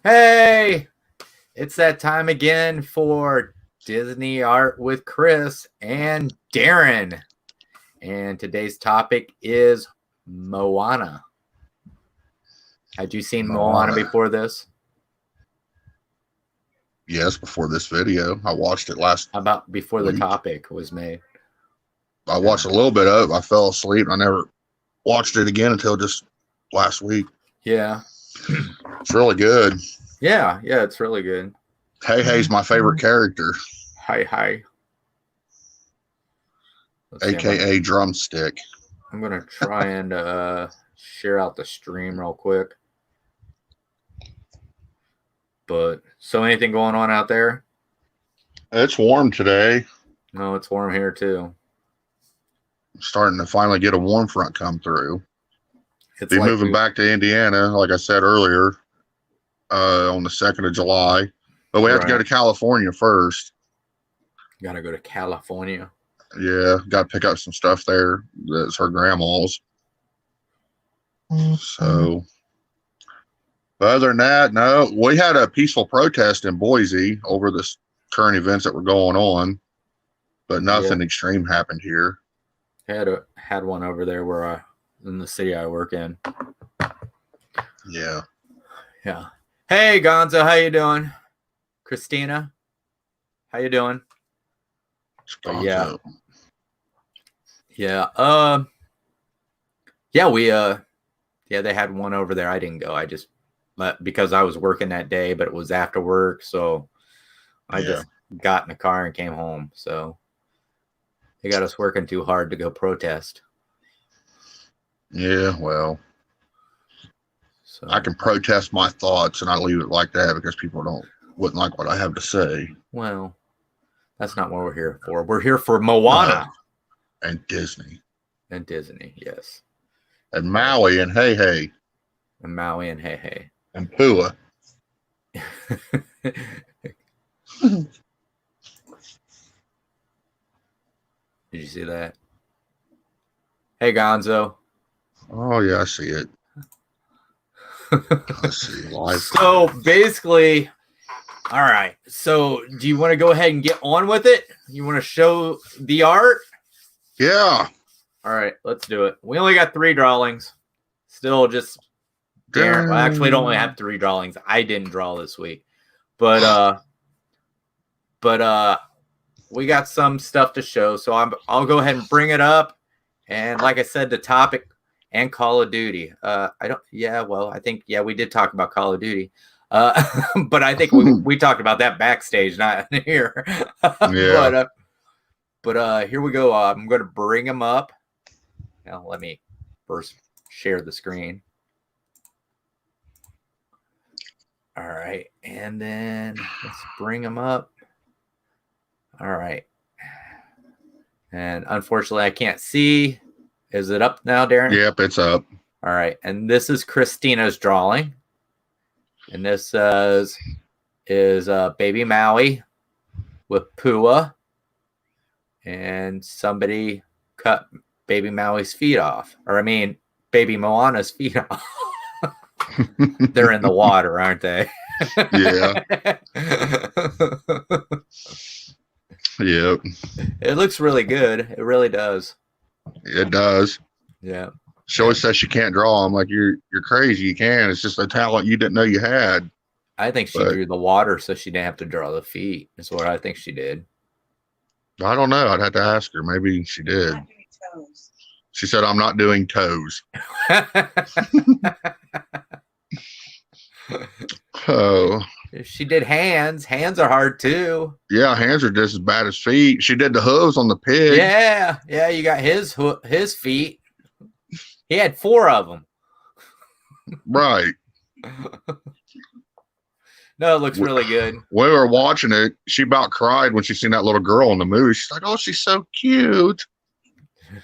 Hey, it's that time again for Disney Art with Chris and Darren. And today's topic is Moana. Had you seen Moana before this? Yes, before this video. I watched it last How about before week. the topic was made? I watched a little bit of it. I fell asleep. I never watched it again until just last week. Yeah. It's really good. Yeah, it's really good. Hey Hey's my favorite character. Hi. AKA Drumstick. I'm going to try and share out the stream real quick. But so anything going on out there? It's warm today. No, it's warm here too. Starting to finally get a warm front come through. It's moving back to Indiana, like I said earlier, on the 2nd of July. But we have to go to California first. Got to go to California. Yeah, got to pick up some stuff there. That's her grandma's. So, but other than that, no, we had a peaceful protest in Boise over the current events that were going on, but nothing extreme happened here. Had one over there where in the city I work in. Yeah. Hey Gonzo, how you doing? Christina, how you doing? Gonzo. They had one over there. I didn't go. Because I was working that day, but it was after work, so I just got in the car and came home. So they got us working too hard to go protest. Yeah, well, so I can protest my thoughts and I leave it like that because people wouldn't like what I have to say. Well, that's not what we're here for. We're here for Moana. And Disney. And Disney, yes. And Maui and Hey Hey. And Maui and Hey Hey. And Pua. Did you see that? Hey, Gonzo. Oh, yeah, I see it. Let's see. Live. So, basically, all right. So, do you want to go ahead and get on with it? You want to show the art? Yeah. All right, let's do it. We only got 3 drawings. Still just Darren. Well, actually, don't only have 3 drawings. I didn't draw this week. But we got some stuff to show. So I'll go ahead and bring it up. And like I said, the topic and Call of Duty. I think we did talk about Call of Duty. But I think we talked about that backstage, not here. Yeah. But here we go. I'm going to bring them up. Now, let me first share the screen. All right. And then let's bring them up. All right. And unfortunately, I can't see. Is it up now, Darren? Yep, it's up. All right. And this is Christina's drawing. And this is Baby Maui with Pua. And somebody cut Baby Maui's feet off. Or I mean, Baby Moana's feet off. They're in the water, aren't they? Yeah. Yep. It looks really good. It really does. It does. Yeah. She always says she can't draw. I'm like, you're crazy. You can. It's just a talent you didn't know you had. I think she drew the water so she didn't have to draw the feet. That's what I think she did. I don't know. I'd have to ask her. Maybe she did. She said, I'm not doing toes. Oh. She did hands. Hands are hard too. Yeah, hands are just as bad as feet. She did the hooves on the pig. Yeah, you got his feet. He had 4 of them. Right. No, it looks really good. When we were watching it, she about cried when she seen that little girl in the movie. She's like, oh, she's so cute.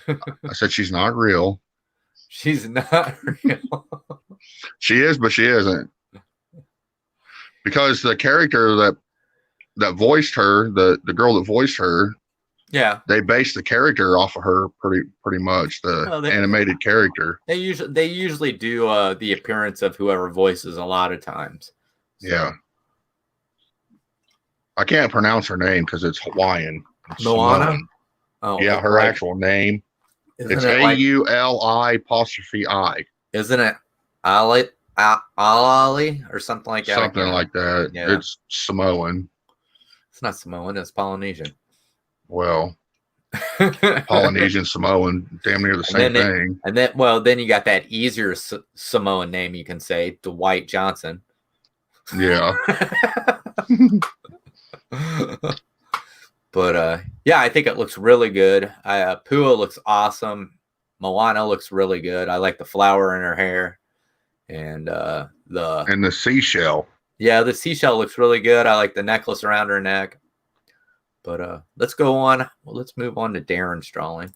I said, she's not real. She's not real. She is, but she isn't. Because the character that voiced her, the girl that voiced her, Yeah. They based the character off of her pretty much, the animated character. They usually do the appearance of whoever voices a lot of times. So, Yeah. I can't pronounce her name because it's Hawaiian. It's Moana. Samoan. Oh, Yeah, it's her like, actual name. isn't It's it like, AULI''I. isn't it Ali, Ali or something like that? I Something can't like remember. that. Yeah, It's Samoan. it's not Samoan, it's Polynesian. Well, and Polynesian, Samoan, damn near the same thing. then you got that easier Samoan name you can say, Dwight Johnson. Yeah. But yeah, I think it looks really good. Pua looks awesome. Moana looks really good. I like the flower in her hair, and the seashell. Yeah, the seashell looks really good. I like the necklace around her neck. But let's go on. Well, let's move on to Darren's drawing.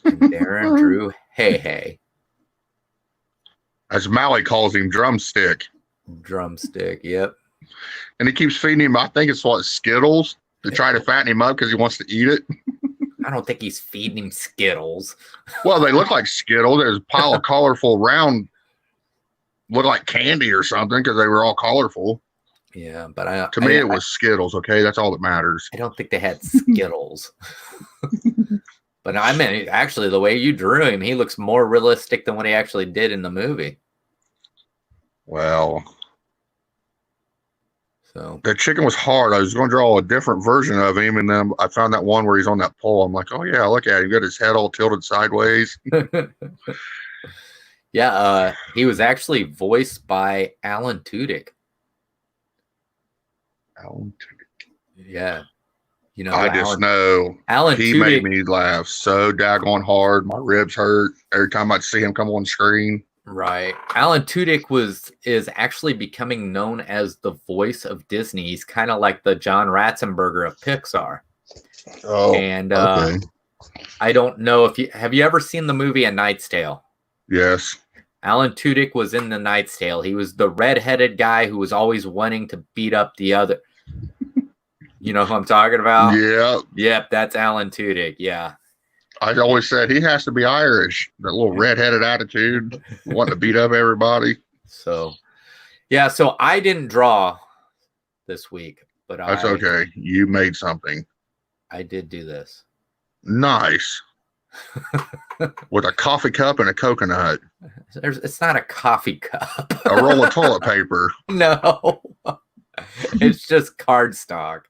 And Darren drew Hey. As Maui calls him, drumstick. Drumstick, yep. And he keeps feeding him, I think it's what, Skittles to try to fatten him up because he wants to eat it. I don't think he's feeding him Skittles. Well, they look like Skittles. There's a pile of colorful round, look like candy or something because they were all colorful. Yeah, but to me, it was Skittles. Okay, that's all that matters. I don't think they had Skittles. But I mean, actually, the way you drew him, he looks more realistic than what he actually did in the movie. Well, so the chicken was hard. I was going to draw a different version of him, and then I found that one where he's on that pole. I'm like, oh yeah, look at him. He got his head all tilted sideways. Yeah, he was actually voiced by Alan Tudyk. Alan Tudyk. Yeah. You know, I just know Alan he Tudyk made me laugh so daggone hard. My ribs hurt every time I'd see him come on screen. Right. Alan Tudyk is actually becoming known as the voice of Disney. He's kind of like the John Ratzenberger of Pixar. Oh, and okay. I don't know if have you ever seen the movie A Knight's Tale? Yes. Alan Tudyk was in The Knight's Tale. He was the red-headed guy who was always wanting to beat up the other. You know who I'm talking about? Yeah. Yep, that's Alan Tudyk. Yeah. I always said he has to be Irish. That little red-headed attitude, wanting to beat up everybody. So, yeah. So I didn't draw this week, but that's okay. You made something. I did do this. Nice. With a coffee cup and a coconut. It's not a coffee cup. A roll of toilet paper. No. It's just cardstock.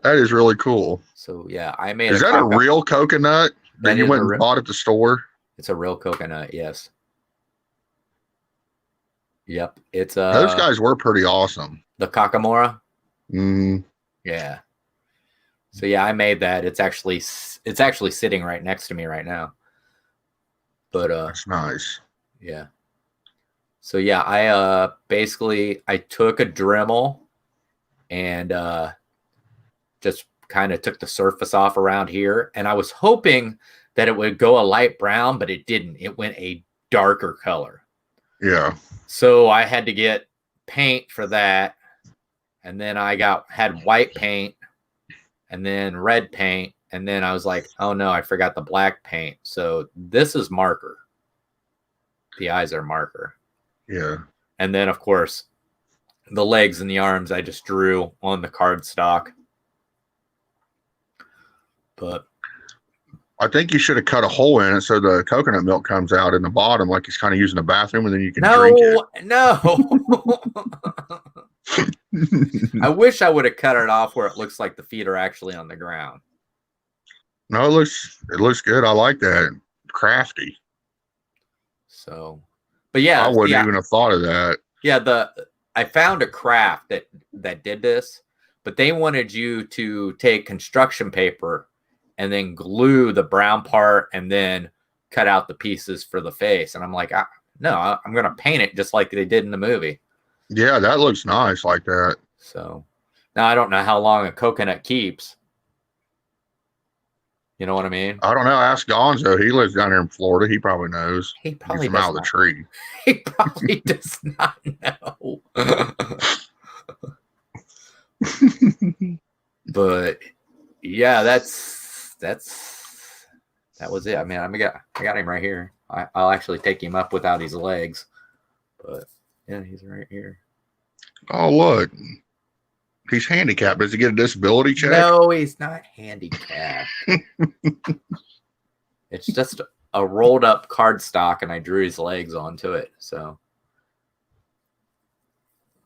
That is really cool. So yeah, I made. Is that a real coconut that you went and bought at the store? It's a real coconut. Yes. Yep. It's those guys were pretty awesome. The Kakamora. Mm. Yeah. So yeah, I made that. It's actually sitting right next to me right now. But that's nice. Yeah. So yeah, I basically I took a Dremel and just kind of took the surface off around here, and I was hoping that it would go a light brown, but it didn't. It went a darker color. Yeah. So I had to get paint for that, and then I had white paint, and then red paint, and then I was like, oh no, I forgot the black paint. So this is marker. The eyes are marker. Yeah. And then of course the legs and the arms I just drew on the cardstock. But I think you should have cut a hole in it so the coconut milk comes out in the bottom, like he's kind of using the bathroom, and then you can drink it. No. I wish I would have cut it off where it looks like the feet are actually on the ground. No, it looks good. I like that. Crafty. So, but yeah, I wouldn't even have thought of that. Yeah, I found a craft that did this, but they wanted you to take construction paper and then glue the brown part and then cut out the pieces for the face. And I'm like, no, I'm going to paint it just like they did in the movie. Yeah, that looks nice like that. So now I don't know how long a coconut keeps. You know what I mean? I don't know. Ask Gonzo. He lives down here in Florida. He probably knows. He probably from out of the tree. He probably does not know. But yeah, that was it. I mean, I got him right here. I'll actually take him up without his legs, but Yeah, he's right here. Oh, look. He's handicapped. Does he get a disability check? No, he's not handicapped. It's just a rolled up cardstock, and I drew his legs onto it. So,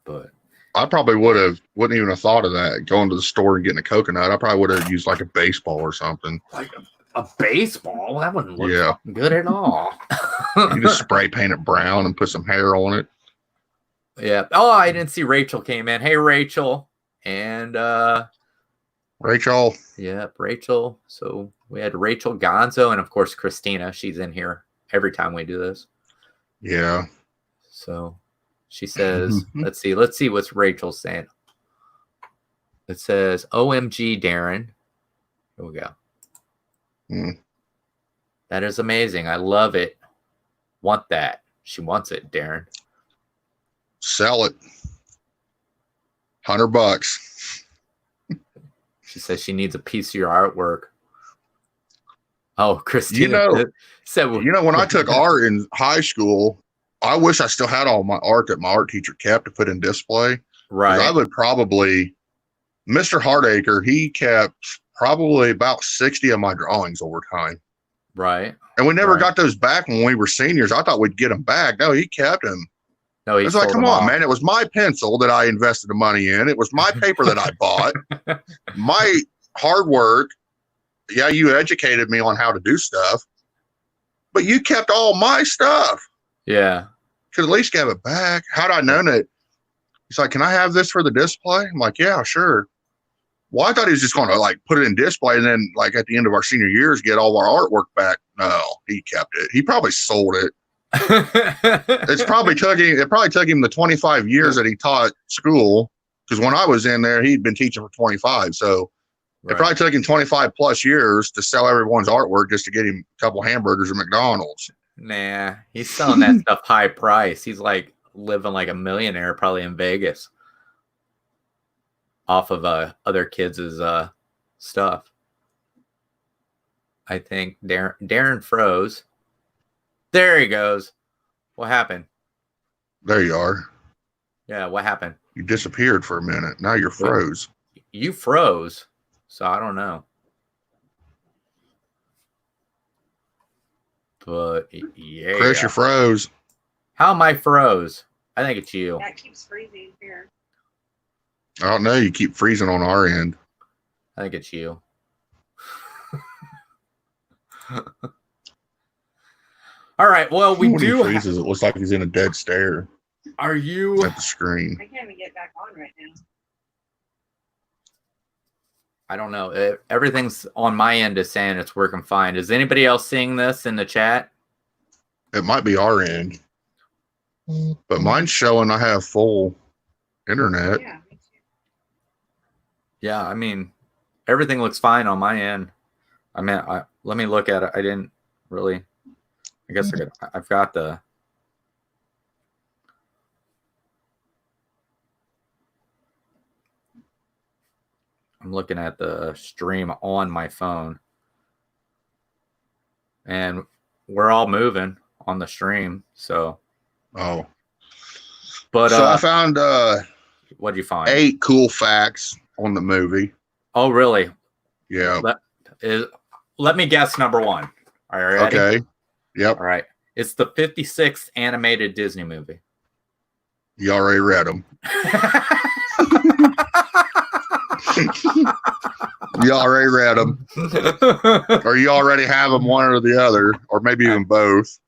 but I probably wouldn't even have thought of that. Going to the store and getting a coconut. I probably would have used like a baseball or something. like a baseball, that wouldn't look Yeah. fucking good at all. You just spray paint it brown and put some hair on it. Yeah. Oh, I didn't see Rachel came in. Hey, Rachel. And Rachel. Yep, Rachel. So we had Rachel, Gonzo, and of course Christina. She's in here every time we do this. Yeah. So she says, let's see what's Rachel saying. It says, OMG, Darren. Here we go. That is amazing. I love it. Want that. She wants it, Darren. Sell it. $100. She says she needs a piece of your artwork. Oh, Christina said, when I took art in high school, I wish I still had all my art that my art teacher kept to put in display. Right. I would probably, Mr. Hardacre, he kept probably about 60 of my drawings over time. Right. And we never got those back when we were seniors. I thought we'd get them back. No, he kept them. No, he was like, come on, man. It was my pencil that I invested the money in. It was my paper that I bought. My hard work. Yeah, you educated me on how to do stuff, but you kept all my stuff. Yeah. Could at least give it back. How'd I known it? He's like, can I have this for the display? I'm like, yeah, sure. Well, I thought he was just going to like put it in display and then like at the end of our senior years, get all our artwork back. No, he kept it. He probably sold it. It probably took him the 25 years that he taught school. Because when I was in there, he'd been teaching for 25. So it probably took him 25 plus years to sell everyone's artwork just to get him a couple hamburgers at McDonald's. Nah, he's selling that stuff high price. He's like living like a millionaire probably in Vegas off of other kids' stuff. I think Darren froze. There he goes. What happened? There you are. Yeah, what happened? You disappeared for a minute. Now you're froze. You froze, so I don't know. But yeah. Chris, you're froze. How am I froze? I think it's you. That keeps freezing here. I don't know. You keep freezing on our end. I think it's you. All right. Well, we when do. He freezes, it looks like he's in a dead stare. Are you at the screen? I can't even get back on right now. I don't know. Everything's on my end is saying it's working fine. Is anybody else seeing this in the chat? It might be our end, but mine's showing I have full internet. Yeah, me too. Yeah, I mean, everything looks fine on my end. I mean, let me look at it. I didn't really. I guess I've got the. I'm looking at the stream on my phone. And we're all moving on the stream. So. Oh. But so I found what'd you find? 8 cool facts on the movie. Oh, really? Yeah. Let me guess number 1. Are you ready? Okay. Yep. All right. It's the 56th animated Disney movie. You already read them. You already read them. Or you already have them, one or the other, or maybe even both.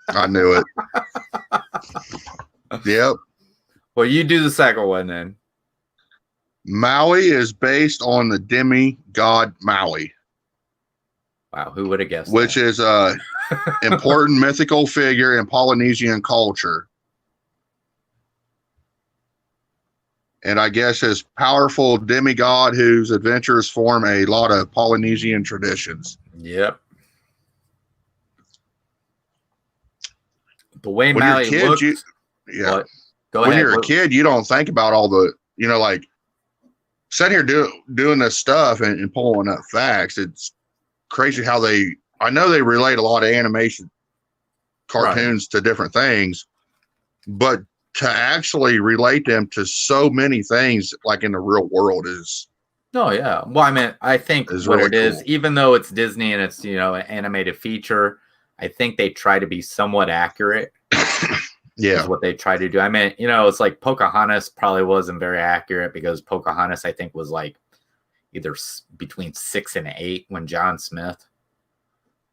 I knew it. Yep. Well, you do the second one then. Maui is based on the demigod Maui. Wow, who would have guessed? Which is a important mythical figure in Polynesian culture. And I guess his powerful demigod whose adventures form a lot of Polynesian traditions. Yep. The way when Maui you're a kid, looks. yeah. Go when ahead. you're a kid, you don't think about all the, like sitting here doing this stuff and pulling up facts. It's crazy how I know they relate a lot of animation cartoons to different things, but to actually relate them to so many things like in the real world is Oh yeah. Well, I mean, I think what really it is, cool. even though it's Disney and it's, an animated feature, I think they try to be somewhat accurate. Yeah. Is what they try to do. I mean, it's like Pocahontas probably wasn't very accurate because Pocahontas, I think, was like either between 6 and 8 when John Smith.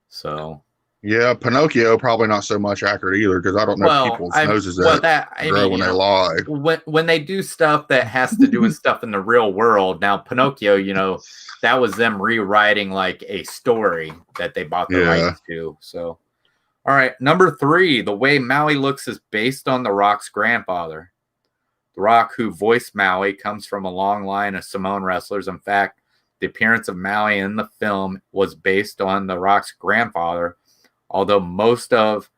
So. Yeah, Pinocchio probably not so much accurate either because I don't know people's noses that grow when they lie. When they do stuff that has to do with stuff in the real world, now Pinocchio, that was them rewriting like a story that they bought the rights to. So, all right, number 3, the way Maui looks is based on The Rock's grandfather. The Rock, who voiced Maui, comes from a long line of Samoan wrestlers. In fact, the appearance of Maui in the film was based on The Rock's grandfather. Although most of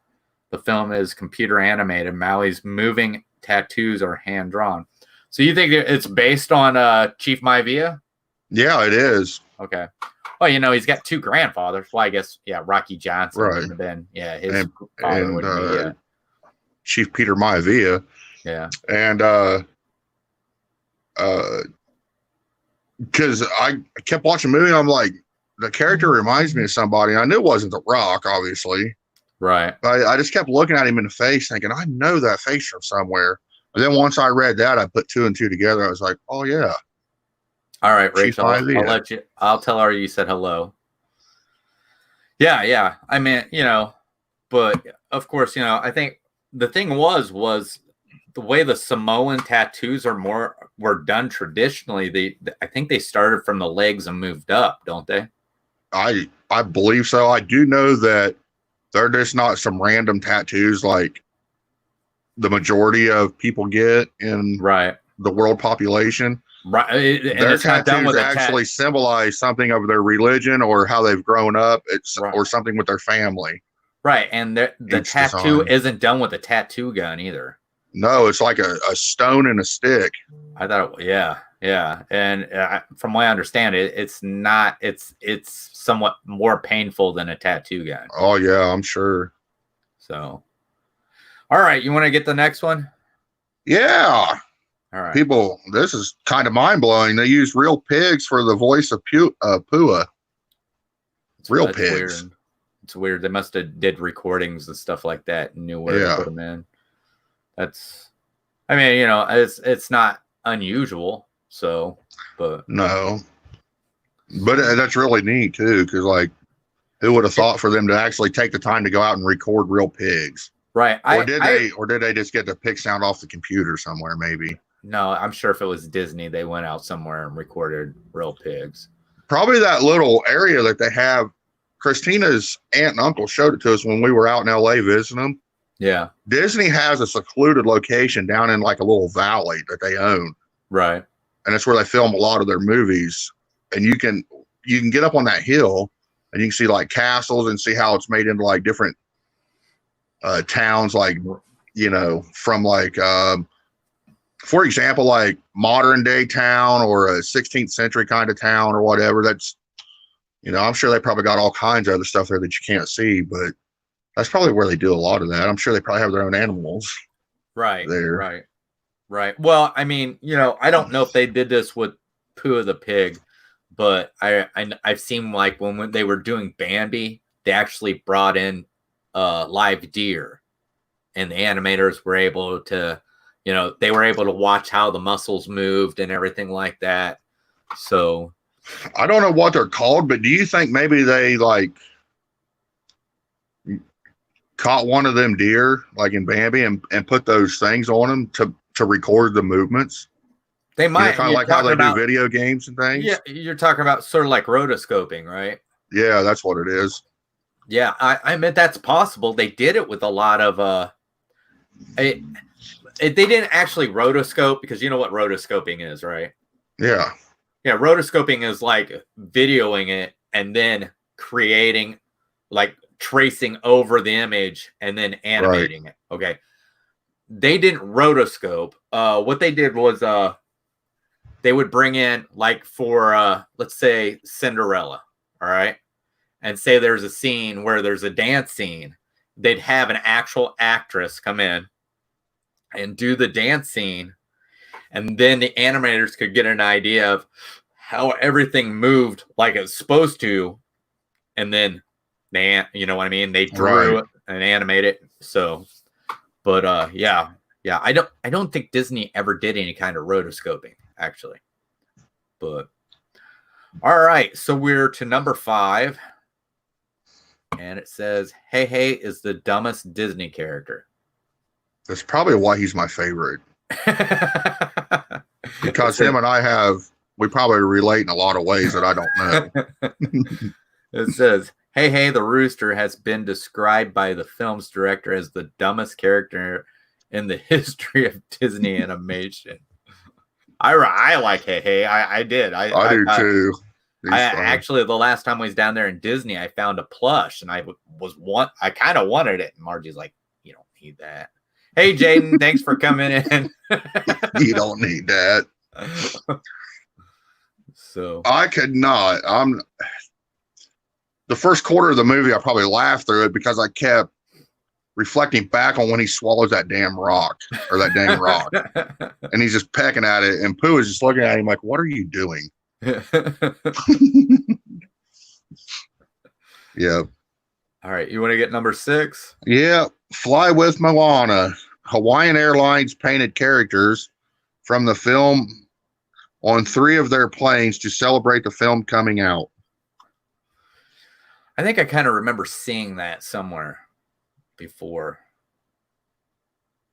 the film is computer animated, Maui's moving tattoos are hand drawn. So you think it's based on Chief Maivia? Yeah, it is. Okay. Well, he's got 2 grandfathers. Well, I guess, Rocky Johnson right. would have been, his father would be, Chief Peter Maivia. Yeah. And because I kept watching the movie, and I'm like, the character reminds me of somebody. I knew it wasn't The Rock, obviously. Right. But I just kept looking at him in the face, thinking, I know that face from somewhere. But then once I read that, I put 2 and 2 together. I was like, oh yeah. All right, Rachel. I'll tell her you said hello. Yeah. I mean, but of course, I think the thing was the way the Samoan tattoos were done traditionally. I think they started from the legs and moved up, don't they? I believe so. I do know that they're just not some random tattoos like the majority of people get in the world population. Right. And their tattoos actually symbolize something of their religion or how they've grown up, or something with their family. Right. And the tattoo isn't done with a tattoo gun either. No, it's like a stone and a stick. I thought, yeah. And from what I understand, it's not. It's somewhat more painful than a tattoo gun. Oh yeah, I'm sure. So, all right, you want to get the next one? Yeah. All right. People, this is kind of mind blowing. They use real pigs for the voice of Pua. Real pigs. Weird. It's weird. They must have did recordings and stuff like that and knew where to put them in. That's, I mean, it's not unusual. So, but no, but that's really neat too, because like, who would have thought for them to actually take the time to go out and record real pigs? Right. Or did they just get the pig sound off the computer somewhere? Maybe. No, I'm sure if it was Disney, they went out somewhere and recorded real pigs. Probably that little area that they have. Christina's aunt and uncle showed it to us when we were out in LA visiting them. Yeah. Disney has a secluded location down in like a little valley that they own. Right. And that's where they film a lot of their movies. And you can get up on that hill and you can see like castles and see how it's made into like different towns, like, from like, for example, like modern day town or a 16th century kind of town or whatever. That's, I'm sure they probably got all kinds of other stuff there that you can't see, but that's probably where they do a lot of that. I'm sure they probably have their own animals. Right. There. Right. Well, I mean, I don't know if they did this with Pooh the pig, but I've seen like when they were doing Bambi, they actually brought in live deer, and the animators were able to, they were able to watch how the muscles moved and everything like that. So I don't know what they're called, but do you think maybe they like caught one of them deer like in Bambi and put those things on them to record the movements? They might, kind of like how they do video games and things. Yeah, you're talking about sort of like rotoscoping, right? Yeah, that's what it is. Yeah, I mean that's possible. They did it with a lot of they didn't actually rotoscope, because you know what rotoscoping is, right? Yeah. Yeah, rotoscoping is like videoing it and then creating, like tracing over the image and then animating it. Okay. They didn't rotoscope. What they did was they would bring in, like, for let's say Cinderella, all right? And say there's a scene where there's a dance scene. they'd have an actual actress come in and do the dance scene, and then the animators could get an idea of how everything moved like it's supposed to, and then they, you know what I mean? They drew Right. it and animated it. So, but yeah, I don't think Disney ever did any kind of rotoscoping actually. But all right, so we're to number 5, and it says, "Hey Hey is the dumbest Disney character." That's probably why he's my favorite. Because him and we probably relate in a lot of ways that I don't know. It says, "Hey Hey the Rooster has been described by the film's director as the dumbest character in the history of Disney animation." I like Hey Hey. I did. I do too. Actually, the last time I was down there in Disney, I found a plush, and I kind of wanted it. And Margie's like, "You don't need that." Hey, Jaden, thanks for coming in. You don't need that. So I could not. The first quarter of the movie, I probably laughed through it because I kept reflecting back on when he swallows that damn rock or that dang rock, and he's just pecking at it, and Pooh is just looking at him like, "What are you doing?" Yeah. All right, you want to get number 6? Yeah. Fly with Moana. Hawaiian Airlines painted characters from the film on 3 of their planes to celebrate the film coming out. I think I kind of remember seeing that somewhere before.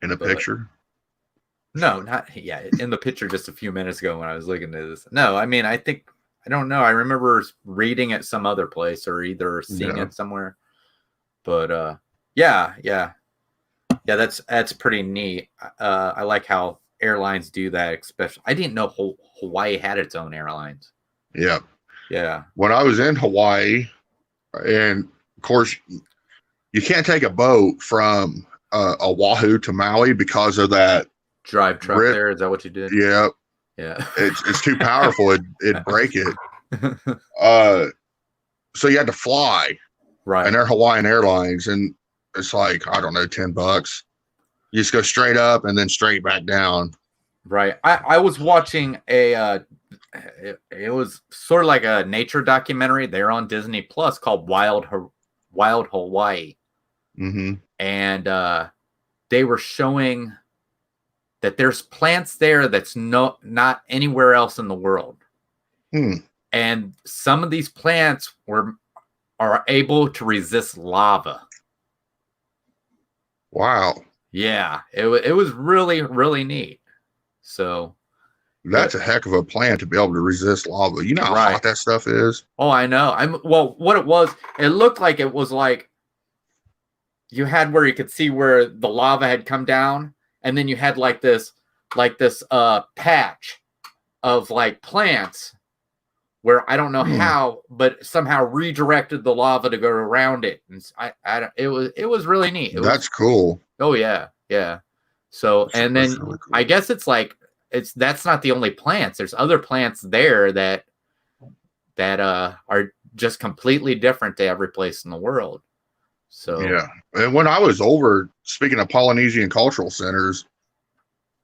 In a picture? No, not in the picture just a few minutes ago when I was looking at this. No, I mean, I don't know. I remember reading it some other place or either seeing it somewhere. But yeah, that's pretty neat. I like how airlines do that, especially. I didn't know Hawaii had its own airlines. Yeah. Yeah. When I was in Hawaii, and of course, you can't take a boat from Oahu to Maui because of that drive truck there. Is that what you did? Yeah. Yeah. It's too powerful. It'd break it. So you had to fly. Right. And they're Hawaiian Airlines, and it's like, I don't know, $10. You just go straight up and then straight back down. Right. I was watching it was sort of like a nature documentary. They're on Disney Plus called Wild Hawaii. Mm-hmm. And they were showing that there's plants there that's not anywhere else in the world. And some of these plants are able to resist lava. Wow. Yeah, it was really, really neat. So that's a heck of a plant to be able to resist lava. You know how hot that stuff is? Oh, I know. What it was, it looked like it was like you had where you could see where the lava had come down, and then you had like this patch of like plants where I don't know how, but somehow redirected the lava to go around it. And it was really neat. That's cool. Oh yeah. So, and then really cool. I guess it's like, that's not the only plants. There's other plants there that are just completely different to every place in the world. So yeah. And when I was over, speaking of Polynesian cultural centers,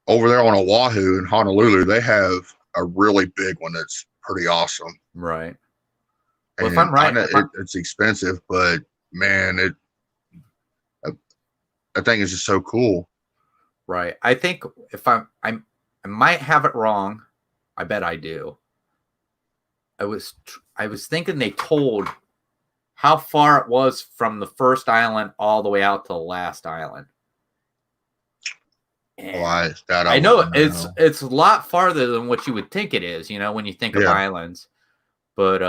over there on Oahu and Honolulu, they have a really big one that's pretty awesome. Right. Well, and if I'm right, it's expensive, but man, that thing is just so cool. Right. I think if I might have it wrong. I bet I do. I was thinking they told how far it was from the first island all the way out to the last island. Why? I know it's a lot farther than what you would think it is, when you think of islands. But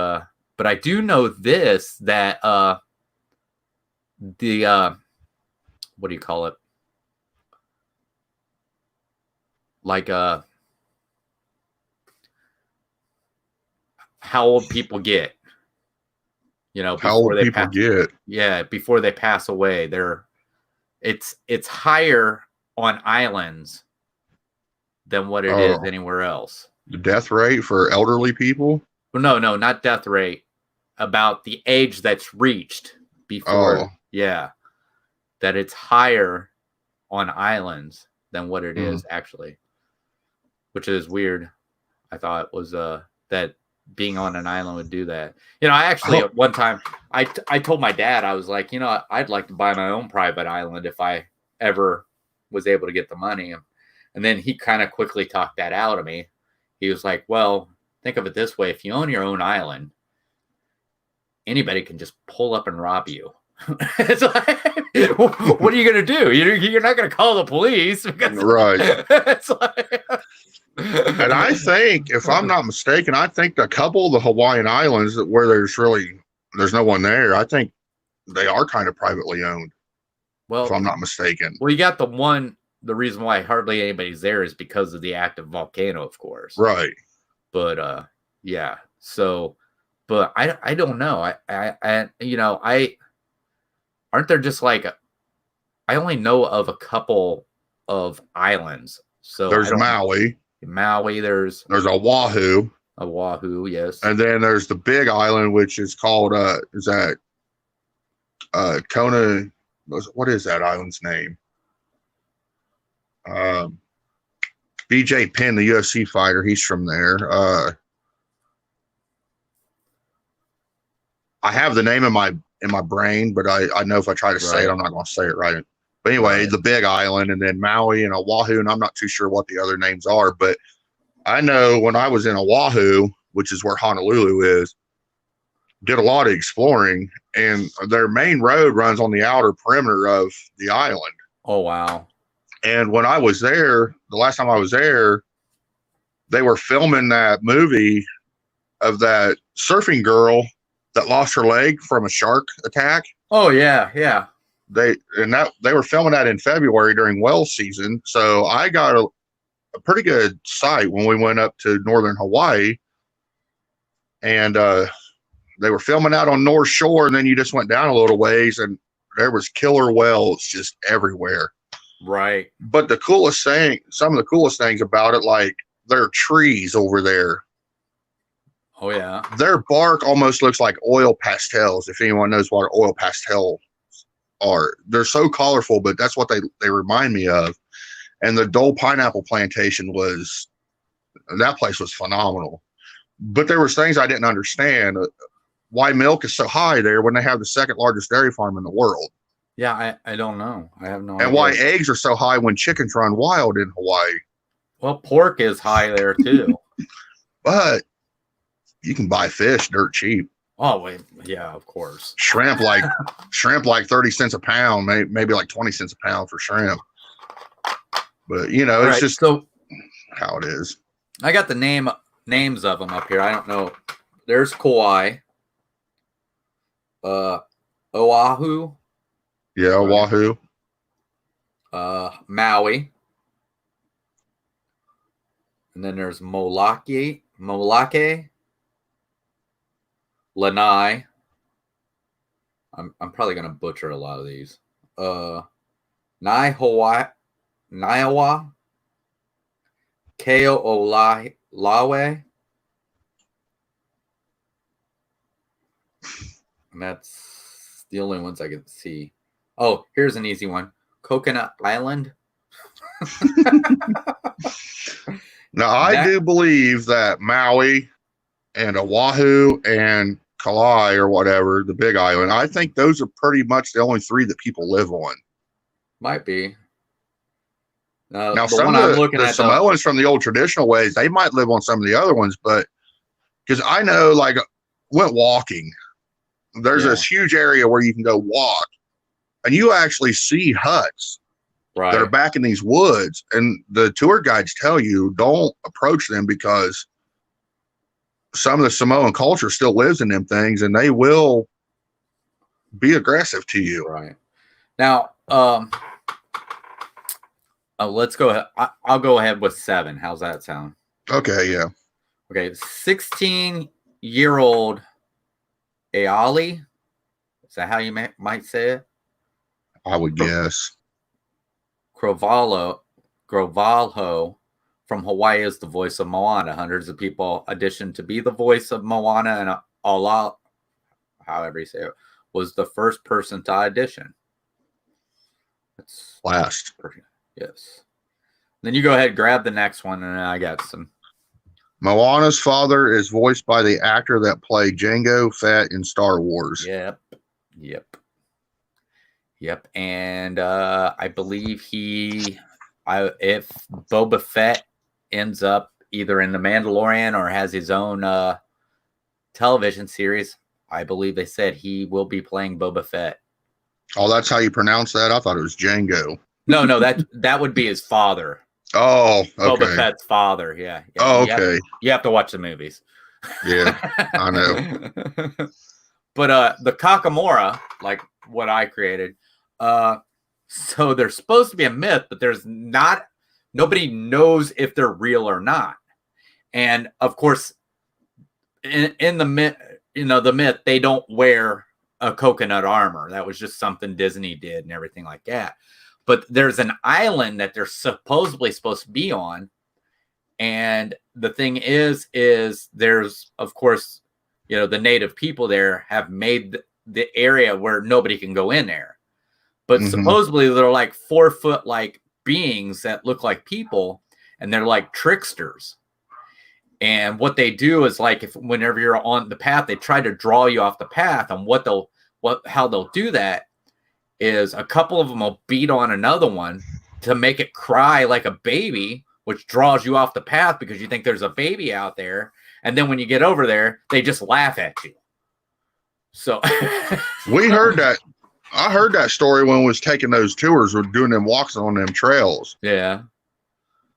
I do know this, that the what do you call it? Like how old people get. How old people get. Yeah, before they pass away. It's higher on islands than what it is anywhere else. The death rate for elderly people? Well, no, not death rate. About the age that's reached before. Yeah. that it's higher on islands than what it is actually, which is weird. I thought was that being on an island would do that. You know, I actually at one time I told my dad, I was like, you know, I'd like to buy my own private island if I ever was able to get the money. And then he kind of quickly talked that out of me. He was like, well, think of it this way. If you own your own island, anybody can just pull up and rob you. It's like, what are you going to do? You're not going to call the police. Right. It's like, and I think, if I'm not mistaken, I think a couple of the Hawaiian Islands where there's no one there, I think they are kind of privately owned. Well, if I'm not mistaken. Well, you got the reason why hardly anybody's there is because of the active volcano, of course. Right. But yeah. So, but I don't know. I you know, aren't there just like I only know of a couple of islands. So there's Maui. There's Oahu. Oahu, yes. And then there's the big island, which is called is that Kona? What is that island's name? BJ Penn, the UFC fighter, he's from there. I have the name in my brain, but I know if I try to say it, I'm not going to say it right. But anyway, the big island, and then Maui and Oahu, and I'm not too sure what the other names are, but I know when I was in Oahu, which is where Honolulu is, did a lot of exploring, and their main road runs on the outer perimeter of the island. Oh, wow. And when I was there, the last time I was there, they were filming that movie of that surfing girl that lost her leg from a shark attack. Oh, yeah, yeah. They were filming that in February during whale season. So I got a pretty good sight when we went up to northern Hawaii, and they were filming out on North Shore, and then you just went down a little ways and there was killer whales just everywhere. Right. But some of the coolest things about it, like there are trees over there. Oh yeah. Their bark almost looks like oil pastels. If anyone knows what oil pastel are, they're so colorful, but that's what they remind me of. And the Dole pineapple plantation that place was phenomenal. But there was things I didn't understand. Why milk is so high there when they have the second largest dairy farm in the world. Yeah, I don't know. I have no idea. And why eggs are so high when chickens run wild in Hawaii. Well, pork is high there too. But you can buy fish dirt cheap. Oh, wait, yeah, of course. Shrimp like 30 cents a pound, maybe like 20 cents a pound for shrimp. But it's just so how it is. I got the names of them up here. I don't know. There's Kauai, Oahu. Yeah, Oahu. Maui. And then there's Molake, Lanai. I'm probably gonna butcher a lot of these. Niawa, Keo'olawe. And that's the only ones I can see. Oh, here's an easy one. Coconut Island. Now, I do believe that Maui and Oahu and Kauai or whatever, the big island, I think those are pretty much the only three that people live on. Might be. Now, some of the Samoans from the old traditional ways, they might live on some of the other ones, but because I know, like, went walking. There's this huge area where you can go walk, and you actually see huts that are back in these woods, and the tour guides tell you don't approach them because some of the Samoan culture still lives in them things, and they will be aggressive to you. Right. Now, let's go ahead. I'll go ahead with 7. How's that sound? Okay, yeah. Okay, 16-year-old Aali. Is that how you might say it? I would guess. Grovalho from Hawaii is the voice of Moana. Hundreds of people auditioned to be the voice of Moana, and Ala, however you say it, was the first person to audition. That's Last. perfect. Yes. Then you go ahead, grab the next one, and I got some. Moana's father is voiced by the actor that played Jango Fett in Star Wars. Yep. And I believe if Boba Fett ends up either in The Mandalorian or has his own television series, I believe they said he will be playing Boba Fett. Oh, that's how you pronounce that? I thought it was Django. No, that would be his father. Oh, okay. Boba Fett's father. Yeah. Oh, okay. You have to watch the movies. Yeah, I know. But the Kakamora, like what I created, so there's supposed to be a myth, but there's not. Nobody knows if they're real or not. And of course, in the myth, the myth, they don't wear a coconut armor. That was just something Disney did and everything like that. But there's an island that they're supposedly supposed to be on. And the thing is there's, of course, the native people there have made the area where nobody can go in there. But supposedly they're like 4-foot like beings that look like people, and they're like tricksters. And what they do is like whenever you're on the path, they try to draw you off the path. And how they'll do that is a couple of them will beat on another one to make it cry like a baby, which draws you off the path because you think there's a baby out there. And then when you get over there, they just laugh at you. So we heard that. I heard that story when we was taking those tours or doing them walks on them trails. Yeah.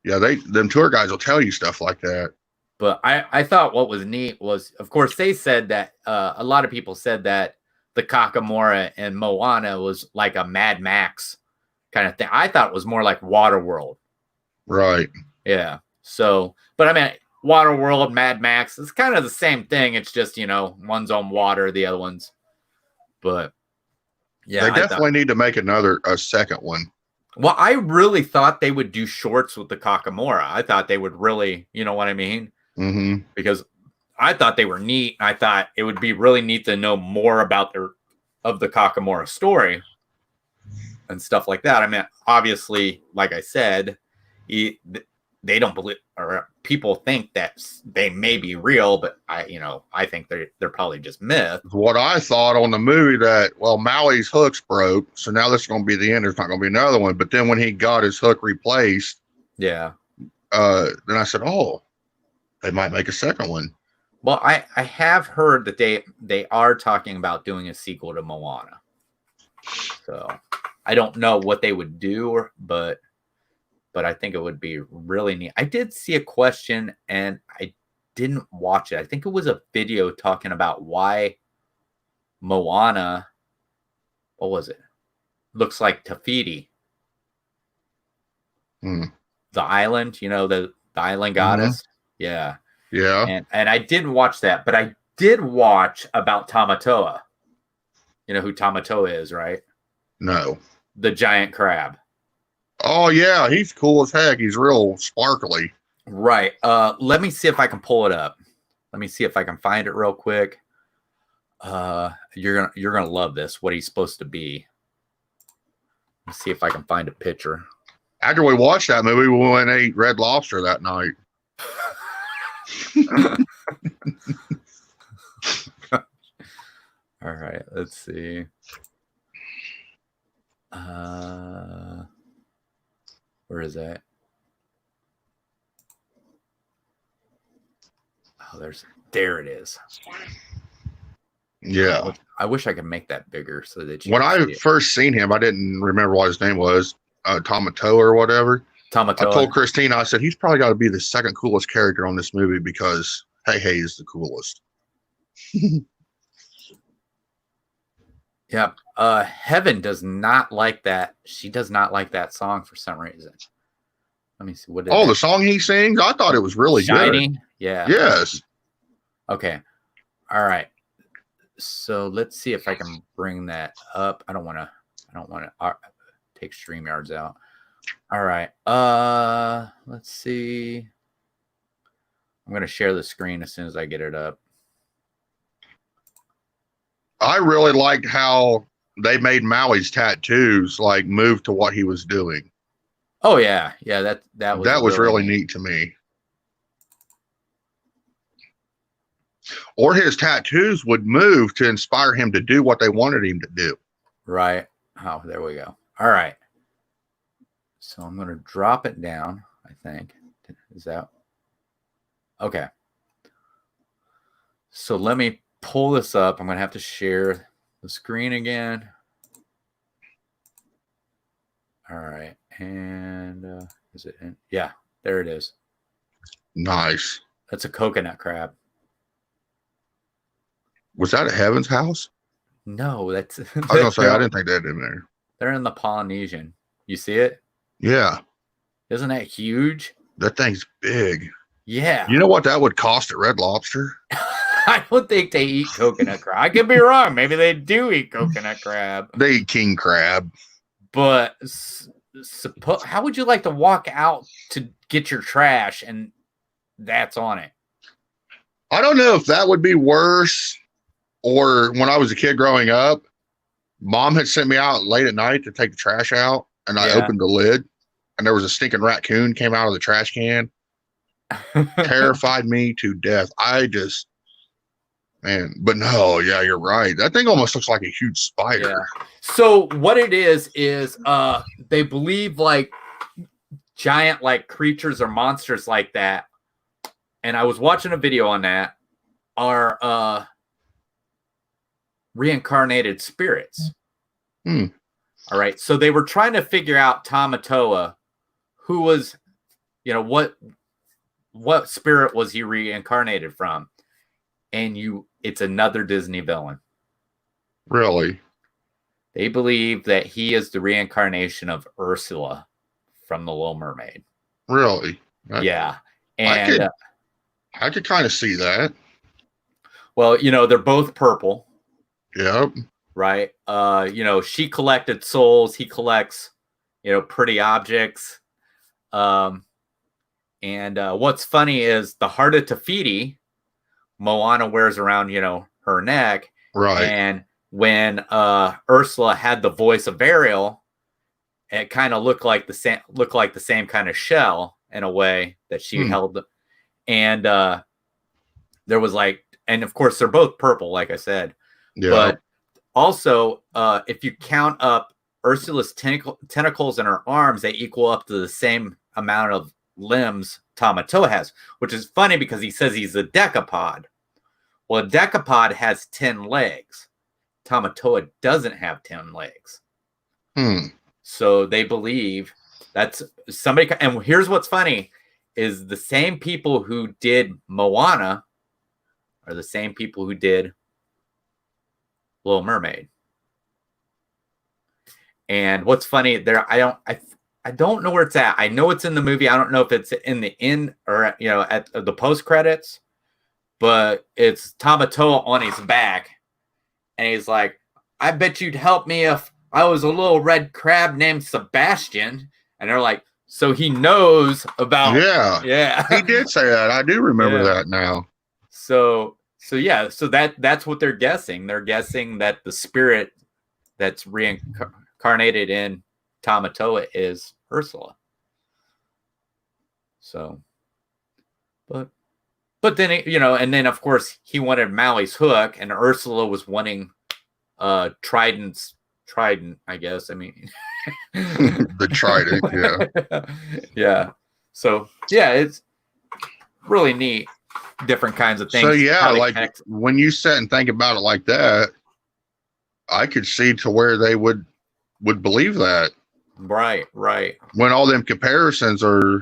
Yeah, them tour guys will tell you stuff like that. But I thought what was neat was, of course, they said that a lot of people said that the Kakamora and Moana was like a Mad Max kind of thing. I thought it was more like Waterworld. Right. Yeah. So, but I mean, Waterworld, Mad Max, it's kind of the same thing. It's just, one's on water, the other one's. But yeah, they definitely need to make a second one. Well, I really thought they would do shorts with the Kakamora. I thought they would really, you know what I mean? Mm-hmm. Because I thought they were neat. I thought it would be really neat to know more about the Kakamora story and stuff like that. I mean, obviously, like I said, they don't believe, or people think that they may be real, but I think they're probably just myth. What I thought on the movie that, Maui's hook's broke, so now this is going to be the end. There's not going to be another one. But then when he got his hook replaced, yeah, then I said, oh, they might make a second one. Well, I have heard that they are talking about doing a sequel to Moana. So I don't know what they would do, but I think it would be really neat. I did see a question and I didn't watch it. I think it was a video talking about why Moana, what was it? Looks like Tafiti. The island, the island goddess. Yeah. Yeah. And I didn't watch that, but I did watch about Tamatoa. You know who Tamatoa is, right? No. The giant crab. Oh, yeah. He's cool as heck. He's real sparkly. Right. Let me see if I can pull it up. Let me see if I can find it real quick. You're gonna love this, what he's supposed to be. Let's see if I can find a picture. After we watched that movie, we went and ate Red Lobster that night. All right, let's see. Where is that? Oh, there it is. Yeah. I wish I could make that bigger so that you. When I first seen him, I didn't remember what his name was, Tamatoa or whatever. Tamatoa. I told Christina, I said, he's probably got to be the second coolest character on this movie because Hey is the coolest. Yeah. Heaven does not like that. She does not like that song for some reason. Let me see. What? The song he sings? I thought it was really Shiny? good. Yeah. Yes. Okay. All right. So let's see if I can bring that up. I don't want to take StreamYards out. All right. Let's see. I'm going to share the screen as soon as I get it up. I really liked how they made Maui's tattoos like move to what he was doing. Oh yeah, that was really neat to me. Or his tattoos would move to inspire him to do what they wanted him to do. Right. Oh, there we go. All right. So I'm going to drop it down, I think. Is that okay? So let me pull this up. I'm going to have to share the screen again. All right. And is it in? Yeah, there it is. Nice. That's a coconut crab. Was that a Heaven's House? No, that's. I was going to say, I didn't think that in there. They're in the Polynesian. You see it? Yeah. Isn't that huge? That thing's big. Yeah. You know what that would cost at Red Lobster? I don't think they eat coconut crab. I could be wrong. Maybe they do eat coconut crab. They eat king crab. But how would you like to walk out to get your trash and that's on it? I don't know if that would be worse, or when I was a kid growing up, Mom had sent me out late at night to take the trash out, and I opened the lid, and there was a stinking raccoon came out of the trash can. Terrified me to death. But no, yeah, you're right. That thing almost looks like a huge spider. Yeah. So what it is they believe like giant like creatures or monsters like that. And I was watching a video on that are reincarnated spirits. Hmm. All right. So they were trying to figure out Tamatoa, who was, what spirit was he reincarnated from? And it's another Disney villain. Really? They believe that he is the reincarnation of Ursula from The Little Mermaid. Really? Yeah. And I could kind of see that. Well, they're both purple. Yep. Right. She collected souls. He collects, pretty objects. And what's funny is the heart of Te-Fiti, Moana wears around, her neck. Right. And when Ursula had the voice of Ariel, it kind of looked like the same kind of shell in a way that she held. And there was and of course they're both purple, like I said. Yeah. But also, if you count up Ursula's tentacles in her arms, they equal up to the same amount of limbs Tamatoa has, which is funny because he says he's a decapod. Well, a decapod has 10 legs. Tamatoa doesn't have 10 legs. So they believe that's somebody. And here's what's funny is the same people who did Moana are the same people who did Little Mermaid. And what's funny there, I don't know where it's at. I know it's in the movie. I don't know if it's in the end or at the post credits, but it's Tamatoa on his back, and he's like, "I bet you'd help me if I was a little red crab named Sebastian." And they're like, "So he knows about?" Yeah. He did say that. I do remember that now. So that's what they're guessing. They're guessing that the spirit that's reincarnated in Tamatoa is Ursula. So, but then and then of course he wanted Maui's hook, and Ursula was wanting Trident, I guess. I mean, the Trident, yeah. Yeah. So yeah, it's really neat. Different kinds of things. So yeah, when you sit and think about it like that, I could see to where they would believe that. Right. When all them comparisons are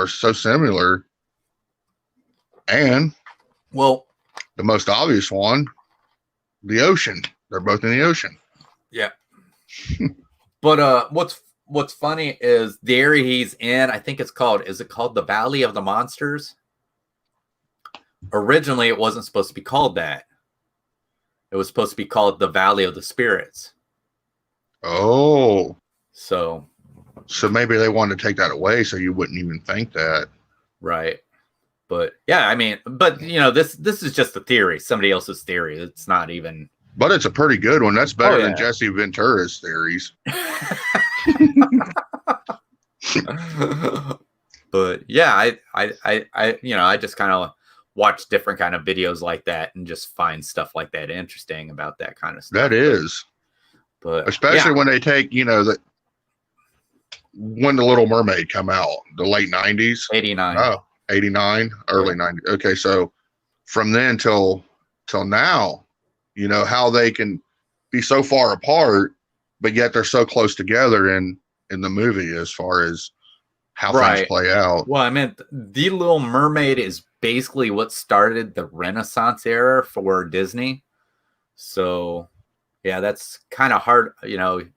so similar. And well, the most obvious one, the ocean. They're both in the ocean. Yeah. But what's funny is the area he's in, I think is it called the Valley of the Monsters? Originally, it wasn't supposed to be called that. It was supposed to be called the Valley of the Spirits. Oh. So maybe they wanted to take that away so you wouldn't even think that. Right. But yeah, I mean, this is just a theory, somebody else's theory. It's not even But it's a pretty good one. That's better than yeah. Jesse Ventura's theories. But yeah, I you know, I just kind of watch different kind of videos like that and just find stuff like that interesting about that kind of stuff. That is. But Especially yeah. when they take, when the Little Mermaid come out, the late 90s. 89. Oh, 89, early 90s. Okay, so from then till now, how they can be so far apart, but yet they're so close together in the movie as far as how things play out. Well, I meant The Little Mermaid is basically what started the Renaissance era for Disney. So, yeah, that's kind of hard. You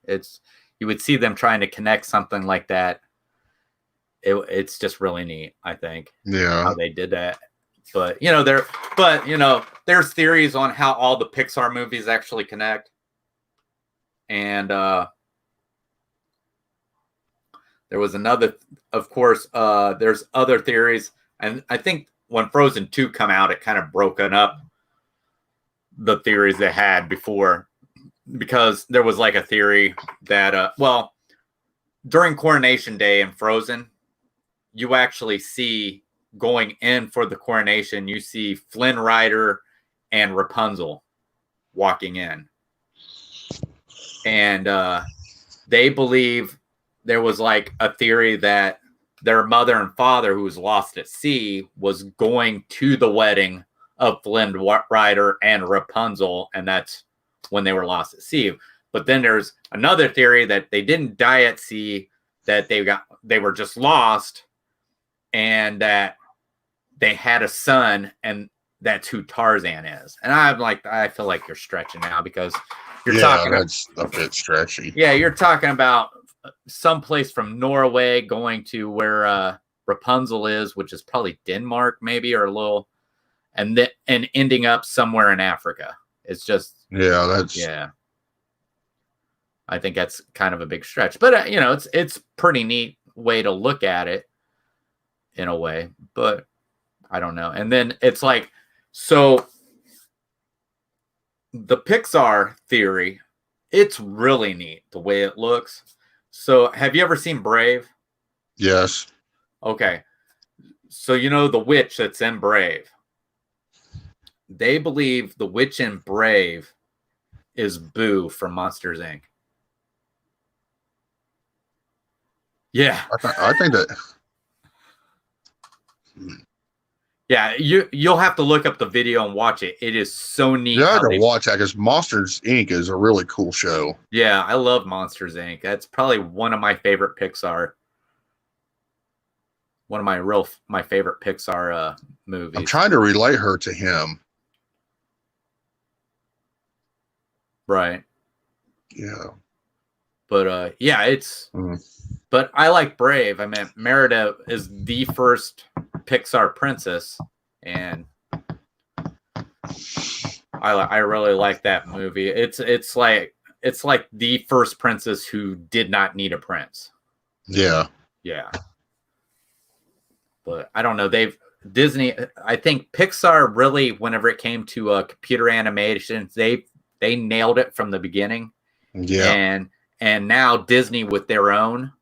would see them trying to connect something like that. It's just really neat, I think. Yeah, how they did that. But there's theories on how all the Pixar movies actually connect, and there was another, of course. There's other theories, and I think when Frozen 2 come out, it kind of broken up the theories they had before, because there was like a theory that during Coronation Day in Frozen, you actually see going in for the coronation, you see Flynn Rider and Rapunzel walking in, and they believe there was like a theory that their mother and father, who was lost at sea, was going to the wedding of Flynn Rider and Rapunzel, and that's when they were lost at sea. But then there's another theory that they didn't die at sea, that they were just lost, and that they had a son, and that's who Tarzan is. And I feel like you're stretching now, because that's a bit stretchy. Yeah, you're talking about someplace from Norway going to where Rapunzel is, which is probably Denmark, maybe, or a little, and ending up somewhere in Africa. It's just I think that's kind of a big stretch, but it's pretty neat way to look at it in a way, but I don't know. And then it's like, so the Pixar theory, it's really neat the way it looks. So have you ever seen Brave? Yes. Okay. So the witch that's in Brave. They believe the witch in Brave is Boo from Monsters, Inc. Yeah. I think that. Yeah, you'll have to look up the video and watch it. It is so neat. You have to watch that, because Monsters, Inc. is a really cool show. Yeah, I love Monsters, Inc. That's probably one of my favorite Pixar. One of my favorite Pixar movies. I'm trying to relate her to him. Right. Yeah. But it's. But I like Brave. I mean, Merida is the first Pixar princess, and I really like that movie. It's like the first princess who did not need a prince. Yeah. Yeah. But I don't know. Disney. I think Pixar really, whenever it came to computer animation, they nailed it from the beginning. Yeah. And now Disney with their own.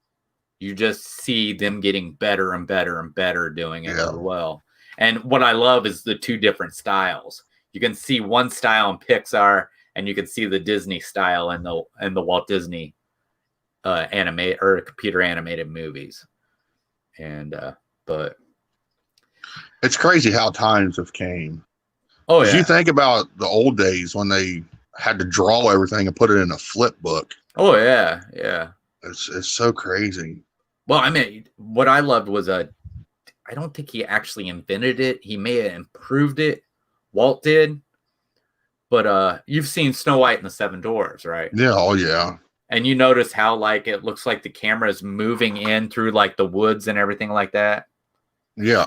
You just see them getting better and better and better doing it as well. And what I love is the two different styles. You can see one style in Pixar, and you can see the Disney style in the Walt Disney animate or computer animated movies. And but it's crazy how times have came. Oh yeah. You think about the old days when they had to draw everything and put it in a flip book. Oh yeah, yeah. It's so crazy. Well, I mean, what I loved was I don't think he actually invented it. He may have improved it. Walt did. But you've seen Snow White and the Seven Dwarfs, right? Yeah, oh yeah. And you notice how like it looks like the camera is moving in through like the woods and everything like that. Yeah.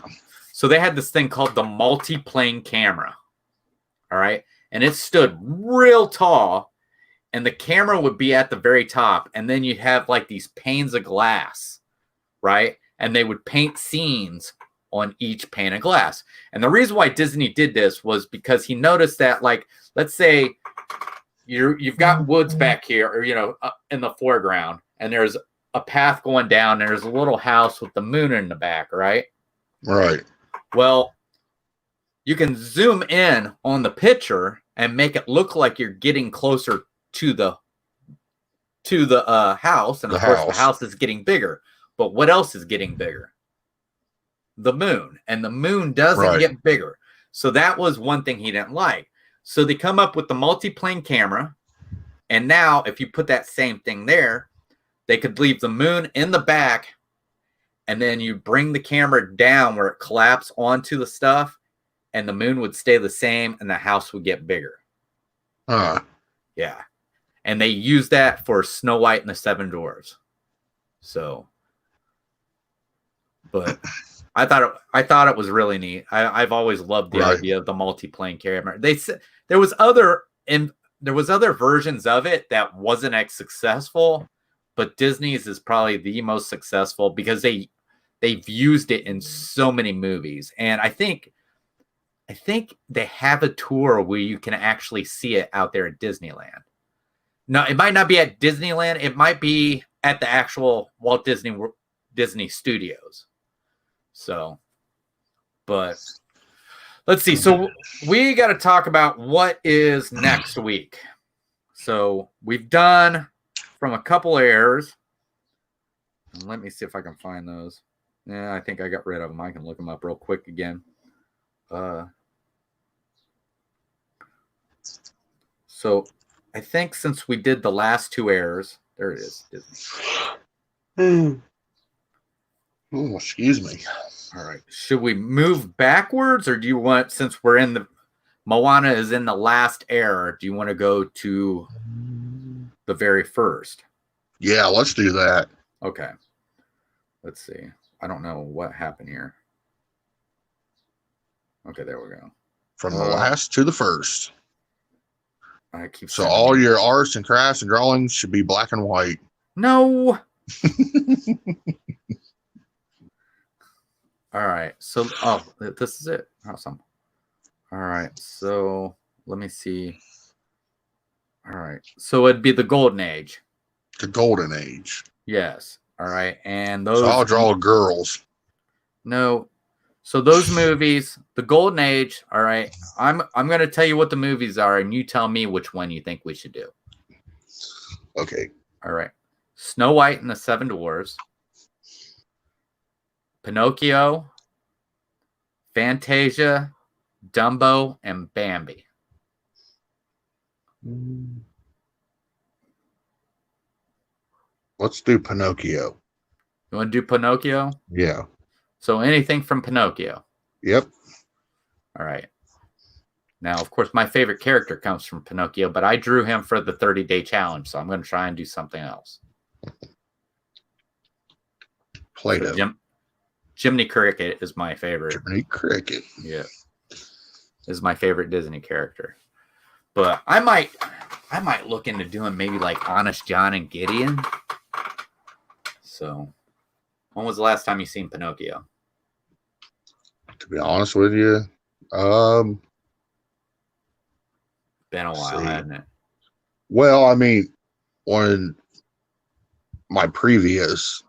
So they had this thing called the multi-plane camera. All right. And it stood real tall, and the camera would be at the very top. And then you'd have like these panes of glass, right? And they would paint scenes on each pane of glass. And the reason why Disney did this was because he noticed that, like, let's say you've got woods back here, or in the foreground, and there's a path going down. And there's a little house with the moon in the back, right? Right. Well, you can zoom in on the picture and make it look like you're getting closer to the house, and of course the house is getting bigger. But what else is getting bigger? The moon, and the moon doesn't get bigger. So that was one thing he didn't like. So they come up with the multi-plane camera, and now if you put that same thing there, they could leave the moon in the back, and then you bring the camera down where it collapses onto the stuff, and the moon would stay the same, and the house would get bigger. Yeah. And they use that for Snow White and the Seven Dwarfs. So, but I thought it was really neat. I've always loved the idea of the multi-plane camera. They said there was other versions of it that wasn't as successful, but Disney's is probably the most successful because they've used it in so many movies. And I think they have a tour where you can actually see it out there at Disneyland. No, it might not be at Disneyland. It might be at the actual Walt Disney Studios. So, but let's see. So we got to talk about what is next week. So we've done from a couple errors. Let me see if I can find those. Yeah, I think I got rid of them. I can look them up real quick again. So I think since we did the last two errors, there it is. Disney. Oh, excuse me. All right. Should we move backwards, or do you want, since we're in the Moana is in the last error, do you want to go to the very first? Yeah, let's do that. Okay. Let's see. I don't know what happened here. Okay, there we go. From the last to the first. So all your arts and crafts and drawings should be black and white. No. All right. So, this is it. Awesome. All right. So let me see. All right. So it'd be the Golden Age. The Golden Age. Yes. All right. And those. So I'll draw girls. No. So those movies, the Golden Age. All right. I'm going to tell you what the movies are, and you tell me which one you think we should do. Okay. All right. Snow White and the Seven Dwarfs. Pinocchio, Fantasia, Dumbo, and Bambi. Let's do Pinocchio. You want to do Pinocchio? Yeah. So anything from Pinocchio. Yep. All right. Now, of course, my favorite character comes from Pinocchio, but I drew him for the 30-day challenge, so I'm going to try and do something else. Play-Doh. So Jiminy Cricket is my favorite. Jiminy Cricket. Yeah. Is my favorite Disney character. But I might look into doing maybe like Honest John and Gideon. So, when was the last time you seen Pinocchio? To be honest with you, been a while, hasn't it? Well, I mean, when my previous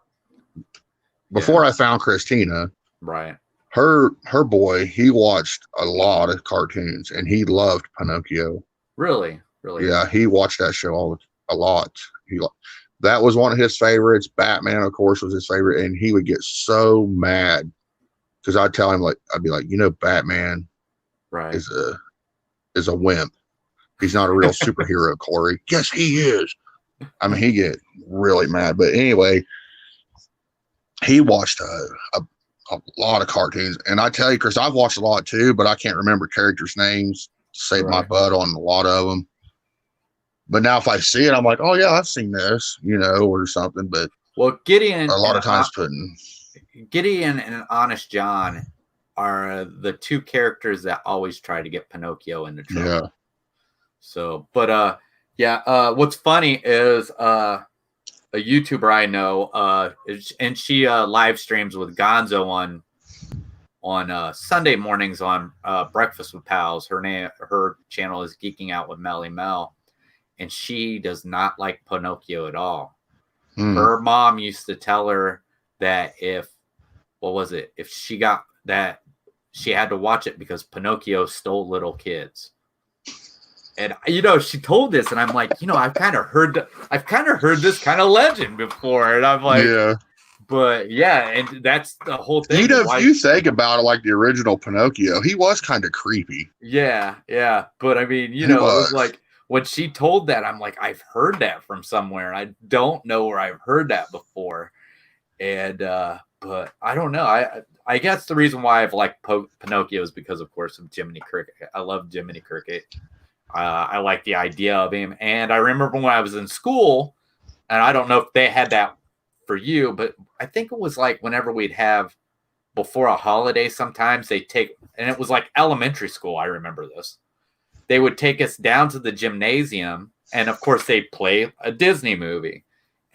before I found Christina, right? Her boy, he watched a lot of cartoons and he loved Pinocchio. Really? Yeah, he watched that show a lot. That was one of his favorites. Batman, of course, was his favorite, and he would get so mad because I'd tell him, like, I'd be like, Batman, right, is a wimp. He's not a real superhero, Corey. Yes, he is. I mean, he get really mad. But anyway, he watched a lot of cartoons, and I tell you, Chris, I've watched a lot too, but I can't remember characters' names. Save my butt on a lot of them. But now if I see it, I'm like, oh yeah, I've seen this, or something. But Gideon, a lot of times Gideon and Honest John are the two characters that always try to get Pinocchio into trouble. Yeah. So, but what's funny is a YouTuber I know, and she live streams with Gonzo on Sunday mornings on Breakfast with Pals. Her channel is Geeking Out with Melly Mel, and she does not like Pinocchio at all. Hmm. Her mom used to tell her that if she got that, she had to watch it because Pinocchio stole little kids. And she told this, and I'm like, I've kind of heard this kind of legend before, and I'm like, Yeah. But yeah, and that's the whole thing. If you think about it, like the original Pinocchio, he was kind of creepy. Yeah. But I mean, it was like when she told that, I'm like, I've heard that from somewhere. I don't know where I've heard that before. And but I don't know. I guess the reason why I've liked Pinocchio is because, of course, of Jiminy Cricket. I love Jiminy Cricket. I like the idea of him. And I remember when I was in school, and I don't know if they had that for you, but I think it was like whenever we'd have before a holiday, sometimes they take, and it was like elementary school. I remember this. They would take us down to the gymnasium, and of course they'd play a Disney movie.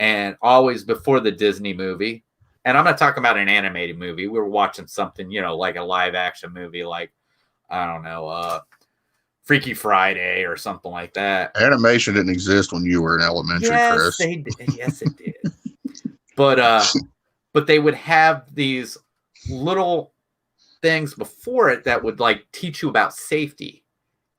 And always before the Disney movie, and I'm not talking about an animated movie. We were watching something, like a live action movie, like, I don't know, Freaky Friday or something like that. Animation didn't exist when you were in elementary, Chris. Yes, it did. But they would have these little things before it that would like teach you about safety.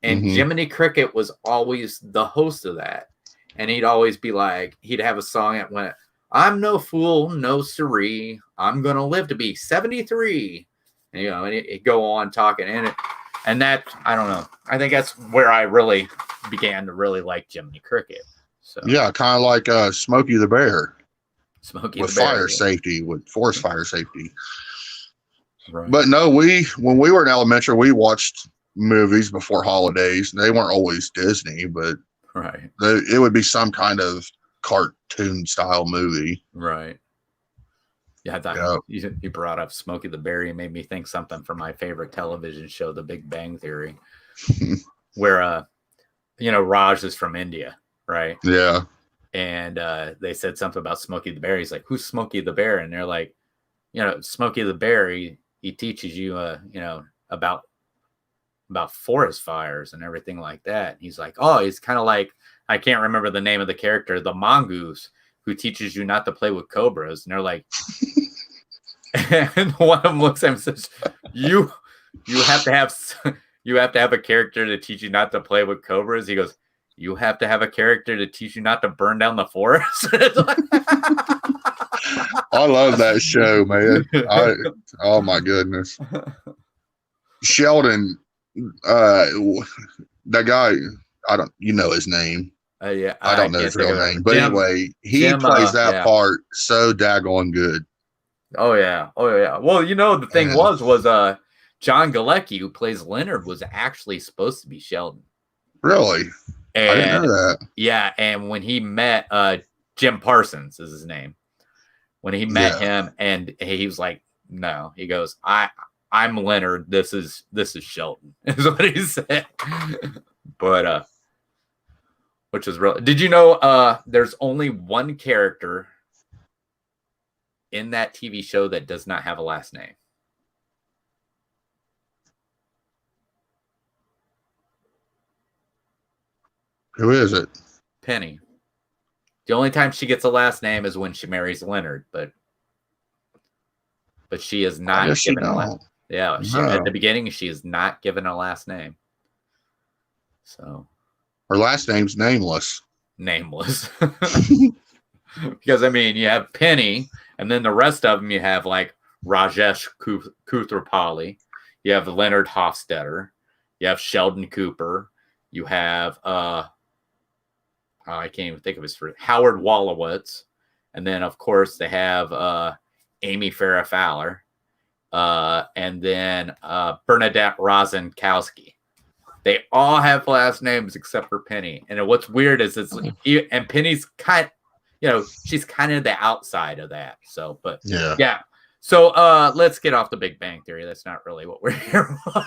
And Jiminy Cricket was always the host of that. And he'd always be like, he'd have a song that went, I'm no fool, no siree. I'm going to live to be 73. And, and he'd go on talking. And that, I don't know. I think that's where I really began to really like Jiminy Cricket. So yeah, kind of like Smokey the Bear. Smokey with the Bear, fire safety, with forest fire safety. Right. But no, when we were in elementary, we watched movies before holidays. They weren't always Disney, but right, it would be some kind of cartoon style movie. Right. Yeah, I thought you brought up Smokey the Bear. You made me think something from my favorite television show, The Big Bang Theory, where Raj is from India, right? Yeah. And they said something about Smokey the Bear. He's like, who's Smokey the Bear? And they're like, Smokey the Bear, he teaches you, about forest fires and everything like that. And he's like, oh, he's kind of like, I can't remember the name of the character, the mongoose who teaches you not to play with cobras. And they're like, and one of them looks at him and says, you have to have a character to teach you not to play with cobras. He goes, you have to have a character to teach you not to burn down the forest. I love that show, man. Oh my goodness. Sheldon, that guy, you know his name. Yeah, I don't know his real name, but anyway, he plays that part so daggone good. Oh yeah. Well, the thing was John Galecki, who plays Leonard, was actually supposed to be Sheldon. Really? And, I didn't know that. Yeah, and when he met Jim Parsons is his name. When he met him, and he was like, "No," he goes, "I'm Leonard. This is Sheldon," is what he said. But which is real. Did you know there's only one character in that TV show that does not have a last name? Who is it? Penny. The only time she gets a last name is when she marries Leonard, but she is not given a last. Yeah, at the beginning she is not given a last name. So her last name's nameless. Nameless. Because you have Penny, and then the rest of them you have like Rajesh Koothrappali, you have Leonard Hofstetter, you have Sheldon Cooper, you have I can't even think of his first, Howard Wolowitz, and then of course they have Amy Farrah Fowler, and then Bernadette Rosenkowski. They all have last names except for Penny. And what's weird is and Penny's she's kind of the outside of that. So, but yeah. So let's get off the Big Bang Theory. That's not really what we're here for.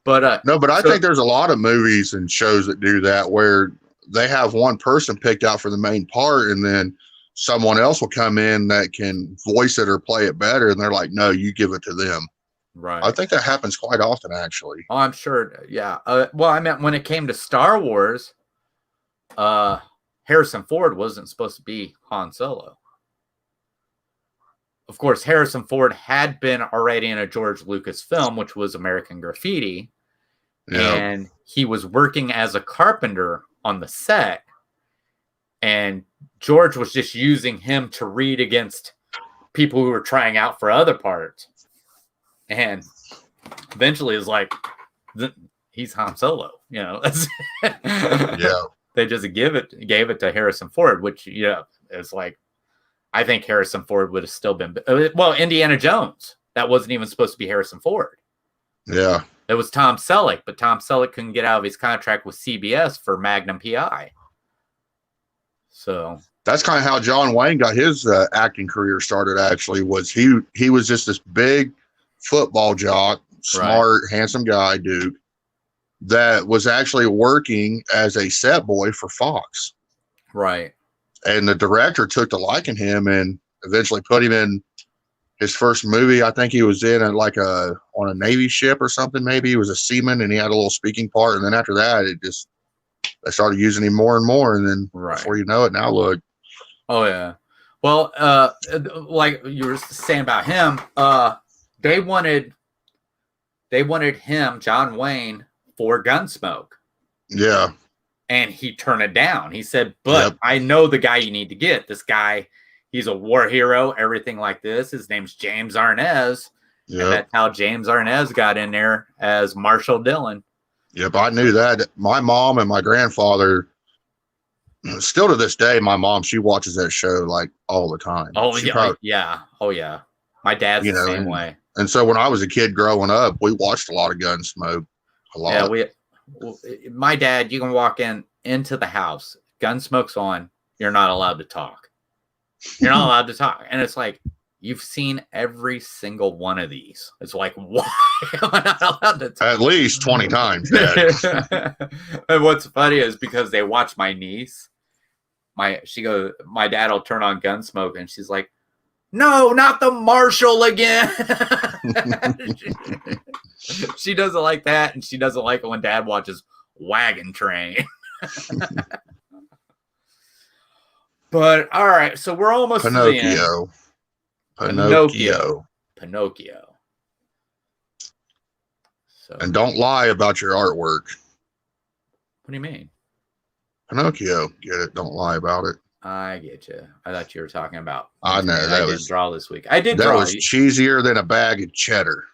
But no, but I think there's a lot of movies and shows that do that where they have one person picked out for the main part, and then someone else will come in that can voice it or play it better, and they're like, no, you give it to them. Right. I think that happens quite often, actually. Oh, I'm sure. Yeah. Well, I meant when it came to Star Wars, Harrison Ford wasn't supposed to be Han Solo. Of course, Harrison Ford had been already in a George Lucas film, which was American Graffiti. Yeah. And he was working as a carpenter on the set. And George was just using him to read against people who were trying out for other parts. And eventually is like, he's Han Solo, you know. Yeah. They just gave it to Harrison Ford, which, yeah, is like, I think Harrison Ford would have still been, well, Indiana Jones. That wasn't even supposed to be Harrison Ford. Yeah. It was Tom Selleck, but Tom Selleck couldn't get out of his contract with CBS for Magnum PI. So that's kind of how John Wayne got his acting career started. Actually, was he was just this big football jock, smart, handsome guy, Duke, that was actually working as a set boy for Fox. Right. And the director took to liking him and eventually put him in his first movie. I think he was in on a Navy ship or something. Maybe he was a seaman and he had a little speaking part. And then after that, they started using him more and more. And then before you know it, now look. Oh yeah. Well, like you were saying about him, they wanted him, John Wayne, for Gunsmoke. Yeah. And he turned it down. He said, but I know the guy you need to get. This guy, he's a war hero, everything like this. His name's James Arnaz. Yep. And that's how James Arnaz got in there as Marshall Dillon. Yep, I knew that. My mom and my grandfather, still to this day, my mom, she watches that show like all the time. Oh, yeah. Oh, yeah. My dad's the same way. And so when I was a kid growing up, we watched a lot of Gunsmoke. A lot. Yeah, my dad, you can walk into the house, Gunsmoke's on, you're not allowed to talk. You're not allowed to talk. And it's like, you've seen every single one of these. It's like, why am I not allowed to talk? At least 20 times, Dad. And what's funny is because they watch my niece, my dad will turn on Gunsmoke and she's like, no, not the Marshal again. She doesn't like that, and she doesn't like it when Dad watches Wagon Train. But all right, so we're almost to the end. Pinocchio. So, and don't lie about your artwork. What do you mean? Pinocchio. Get it? Don't lie about it. I get you. I thought you were talking about. I know I didn't draw this week. I did draw. That was cheesier than a bag of cheddar.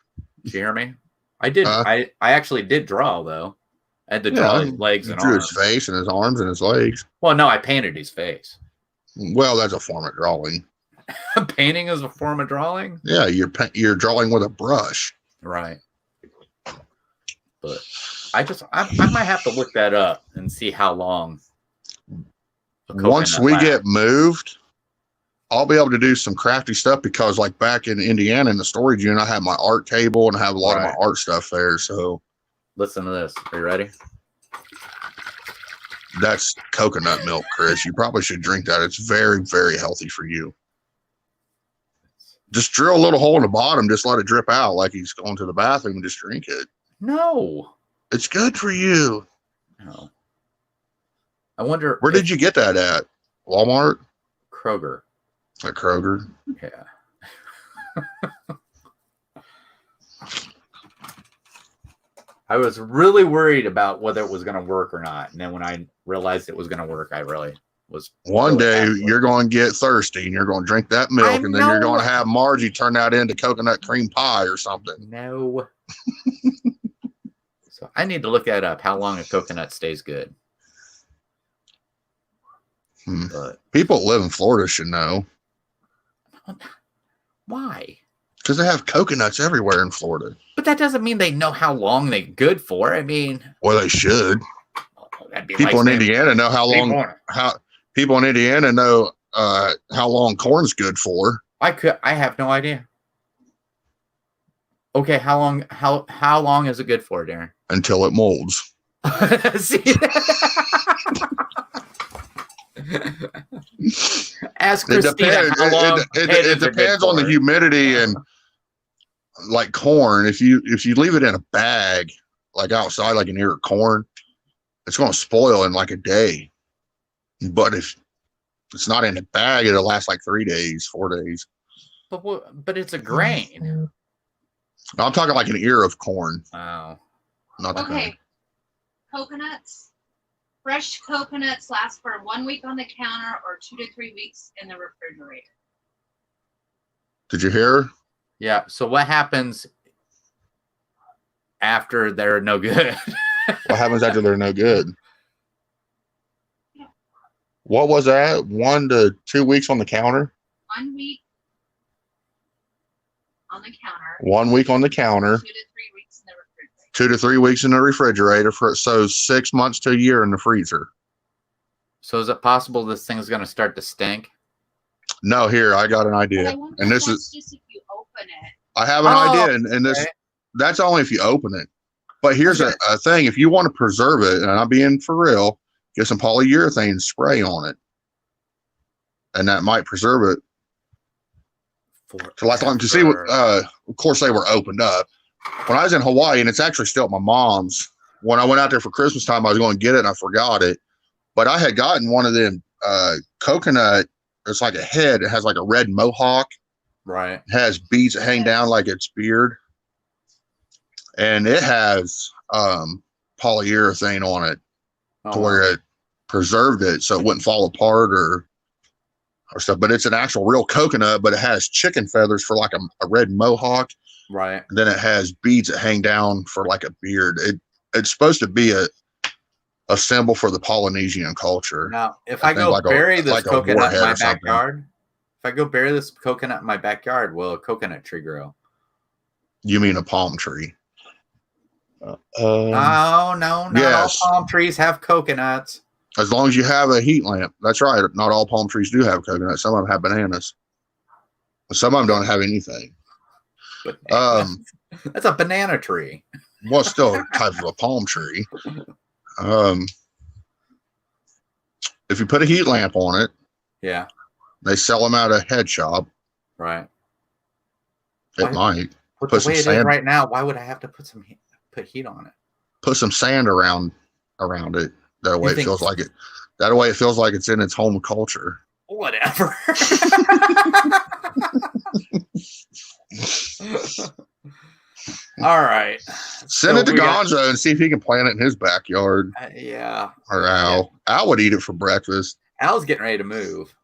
Did you hear me? I did. I actually did draw though. I had to draw his legs and arms. His face and his arms and his legs. Well, no, I painted his face. Well, that's a form of drawing. Painting is a form of drawing? Yeah, you're drawing with a brush. Right. But I might have to look that up and see how long. Once we get moved, I'll be able to do some crafty stuff because like back in Indiana in the storage unit, I have my art table and I have a lot of my art stuff there. So listen to this. Are you ready? That's coconut milk, Chris. You probably should drink that. It's very, very healthy for you. Just drill a little hole in the bottom. Just let it drip out like he's going to the bathroom and just drink it. No. It's good for you. No. I wonder. Where did you get that at? Walmart? Kroger. At Kroger? Yeah. I was really worried about whether it was going to work or not. And then when I realized it was going to work, I really was. One day you're going to get thirsty and you're going to drink that milk and then you're going to have Margie turn that into coconut cream pie or something. No. So I need to look that up. How long a coconut stays good. But people that live in Florida should know. Why? Because they have coconuts everywhere in Florida. But that doesn't mean they know how long they're good for. I mean, well, they should. People in Indiana know how long. People in Indiana know how long corn's good for. I have no idea. Okay, how long is it good for, Darren? Until it molds. See. Ask Christina how long. It depends on the humidity and like corn. If you leave it in a bag, like outside, like an ear of corn, it's going to spoil in like a day. But if it's not in a bag, it'll last like 3 days, 4 days. But it's a grain. No, I'm talking like an ear of corn. Oh. Not the Okay. grain. Coconuts. Fresh coconuts last for 1 week on the counter or 2 to 3 weeks in the refrigerator. Did you hear? Yeah. So what happens after they're no good? What happens after they're no good? What was that? 1 to 2 weeks on the counter? 1 week on the counter. 1 week on the counter. 2 to 3 weeks in the refrigerator. 2 to 3 weeks in the refrigerator. So 6 months to a year in the freezer. So is it possible this thing's going to start to stink? No, here, I got an idea. And this is just if you open it. I have an idea, and this okay. that's only if you open it. But here's a thing: if you want to preserve it, and I'm being for real, get some polyurethane spray on it, and that might preserve it. To last long. To see what, of course, they were opened up when I was in Hawaii, and it's actually still at my mom's. When I went out there for Christmas time, I was going to get it, and I forgot it. But I had gotten one of them coconut. It's like a head. It has like a red mohawk. Right. It has beads that hang down like its beard. And it has polyurethane on it to where it preserved it so it wouldn't fall apart or stuff. But it's an actual real coconut, but it has chicken feathers for like a red mohawk. Right. And then it has beads that hang down for like a beard. It's supposed to be a symbol for the Polynesian culture. Now, if I go bury this coconut in my backyard, will a coconut tree grow? You mean a palm tree? No, not yes. all palm trees have coconuts. As long as you have a heat lamp. That's right. Not all palm trees do have coconuts. Some of them have bananas. Some of them don't have anything. That's a banana tree. Well, it's still a type of a palm tree. If you put a heat lamp on it, yeah, they sell them at a head shop. Right. It might. But the way it is right now, why would I have to put heat on it? Put some sand around it. That way it feels like it. That way it feels like it's in its home culture. Whatever. All right. Send it to Gonzo and see if he can plant it in his backyard. Yeah. Or Al. Yeah. Al would eat it for breakfast. Al's getting ready to move.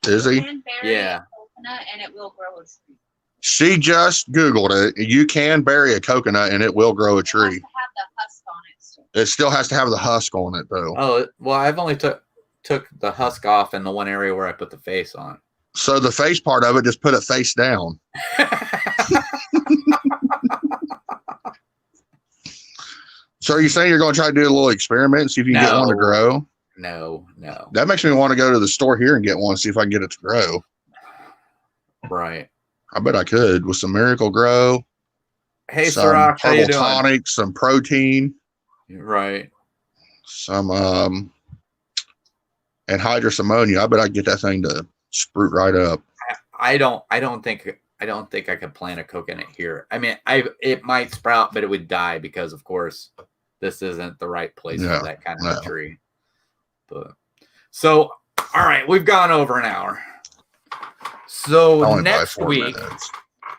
Is he? Yeah. Coconut and it will grow a tree. She just Googled it. You can bury a coconut and it will grow a tree. It has to have the husk on it still. It still has to have the husk on it, though. Oh, well, I've only took the husk off in the one area where I put the face on. So the face part of it, just put it face down. So are you saying you're going to try to do a little experiment and see if you can get one to grow? No. That makes me want to go to the store here and get one, see if I can get it to grow. Right. I bet I could with some Miracle Grow. Hey, Sirach, how you doing? Tonic, some protein. Right. Some anhydrous ammonia. I bet I could get that thing to spruce right up. I don't think I could plant a coconut here. I mean, it might sprout, but it would die because, of course, this isn't the right place for that kind of a tree. But so, all right, we've gone over an hour. So next week,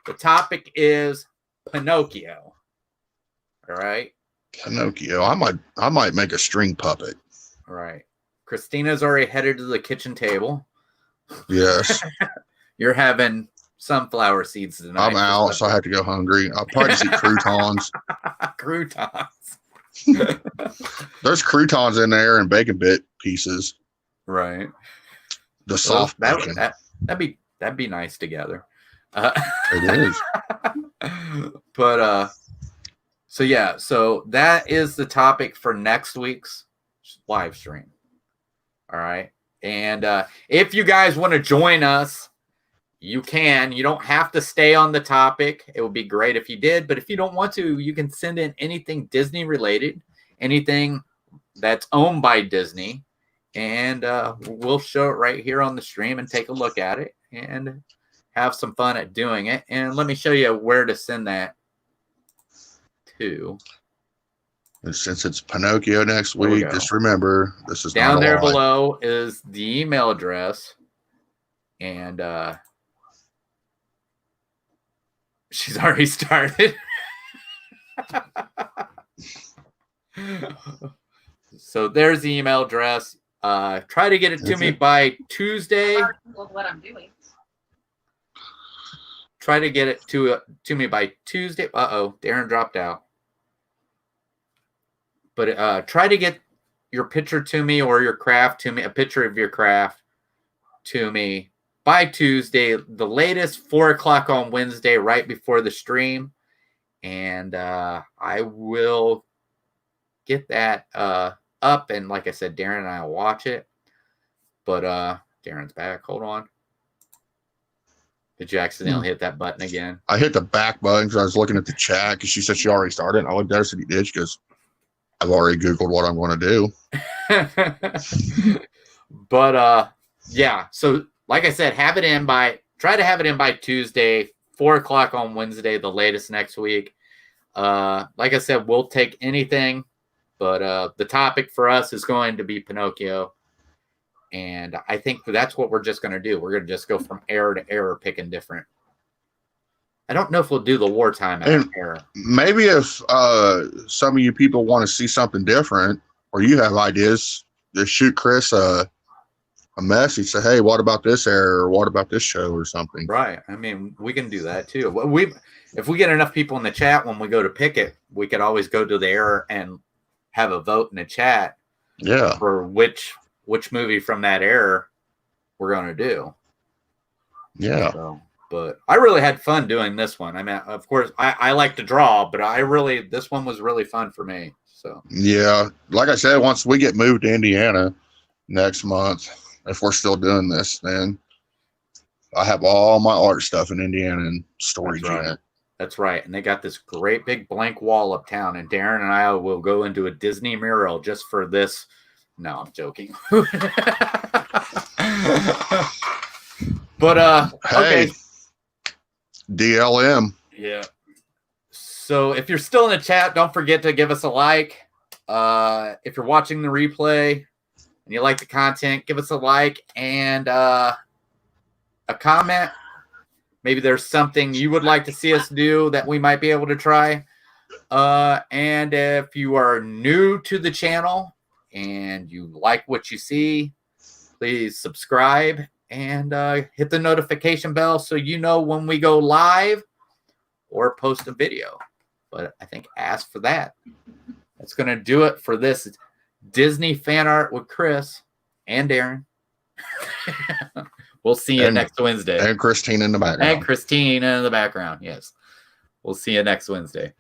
the topic is Pinocchio. All right. Pinocchio. I might make a string puppet. All right. Christina's already headed to the kitchen table. Yes. You're having sunflower seeds tonight. I'm out, so I have to go hungry. I'll probably see croutons. Croutons. There's croutons in there and bacon bit pieces. Right. The soft bacon. That'd be nice together. It is. But so that is the topic for next week's live stream. All right. And if you guys want to join us, you can. You don't have to stay on the topic. It would be great if you did. But if you don't want to, you can send in anything Disney related, anything that's owned by Disney. And we'll show it right here on the stream and take a look at it and have some fun at doing it. And let me show you where to send that to. And since it's Pinocchio next There we week, go. just remember this is Down not a there lie. below is the email address. And she's already started. So there's the email address. Try to get it to me by Tuesday. What I'm doing. Try to get it to me by Tuesday. Darren dropped out. But try to get your picture to me or your craft to me, a picture of your craft to me by Tuesday, the latest 4:00 on Wednesday, right before the stream. And I will get that up. And like I said, Darren and I will watch it. But Darren's back. Hold on. Did you accidentally hit that button again? I hit the back button because I was looking at the chat because she said she already started. And I looked at her and said, you did? She goes, I've already Googled what I'm going to do. But yeah. So like I said, try to have it in by Tuesday, 4:00 on Wednesday, the latest next week. Like I said, we'll take anything, but the topic for us is going to be Pinocchio. And I think that's what we're just going to do. We're going to just go from era to era, picking different. I don't know if we'll do the wartime era. Maybe if some of you people want to see something different or you have ideas, just shoot Chris a message. Say, hey, what about this era or what about this show or something? Right. I mean, we can do that too. If we get enough people in the chat when we go to pick it, we could always go to the era and have a vote in the chat. Yeah. For which movie from that era we're going to do. Yeah. So, but I really had fun doing this one. I mean, of course, I like to draw, but this one was really fun for me. So yeah, like I said, once we get moved to Indiana next month, if we're still doing this, then I have all my art stuff in Indiana and storage unit. That's right. And they got this great big blank wall uptown, and Darren and I will go into a Disney mural just for this. No, I'm joking. But okay. Hey, DLM. Yeah. So if you're still in the chat, don't forget to give us a like. If you're watching the replay and you like the content, give us a like and a comment. Maybe there's something you would like to see us do that we might be able to try. And if you are new to the channel and you like what you see, please subscribe and hit the notification bell so you know when we go live or post a video. But I think ask for that. That's going to do it for this Disney fan art with Chris and Darren. We'll see you next Wednesday. And Christine in the background. Yes. We'll see you next Wednesday.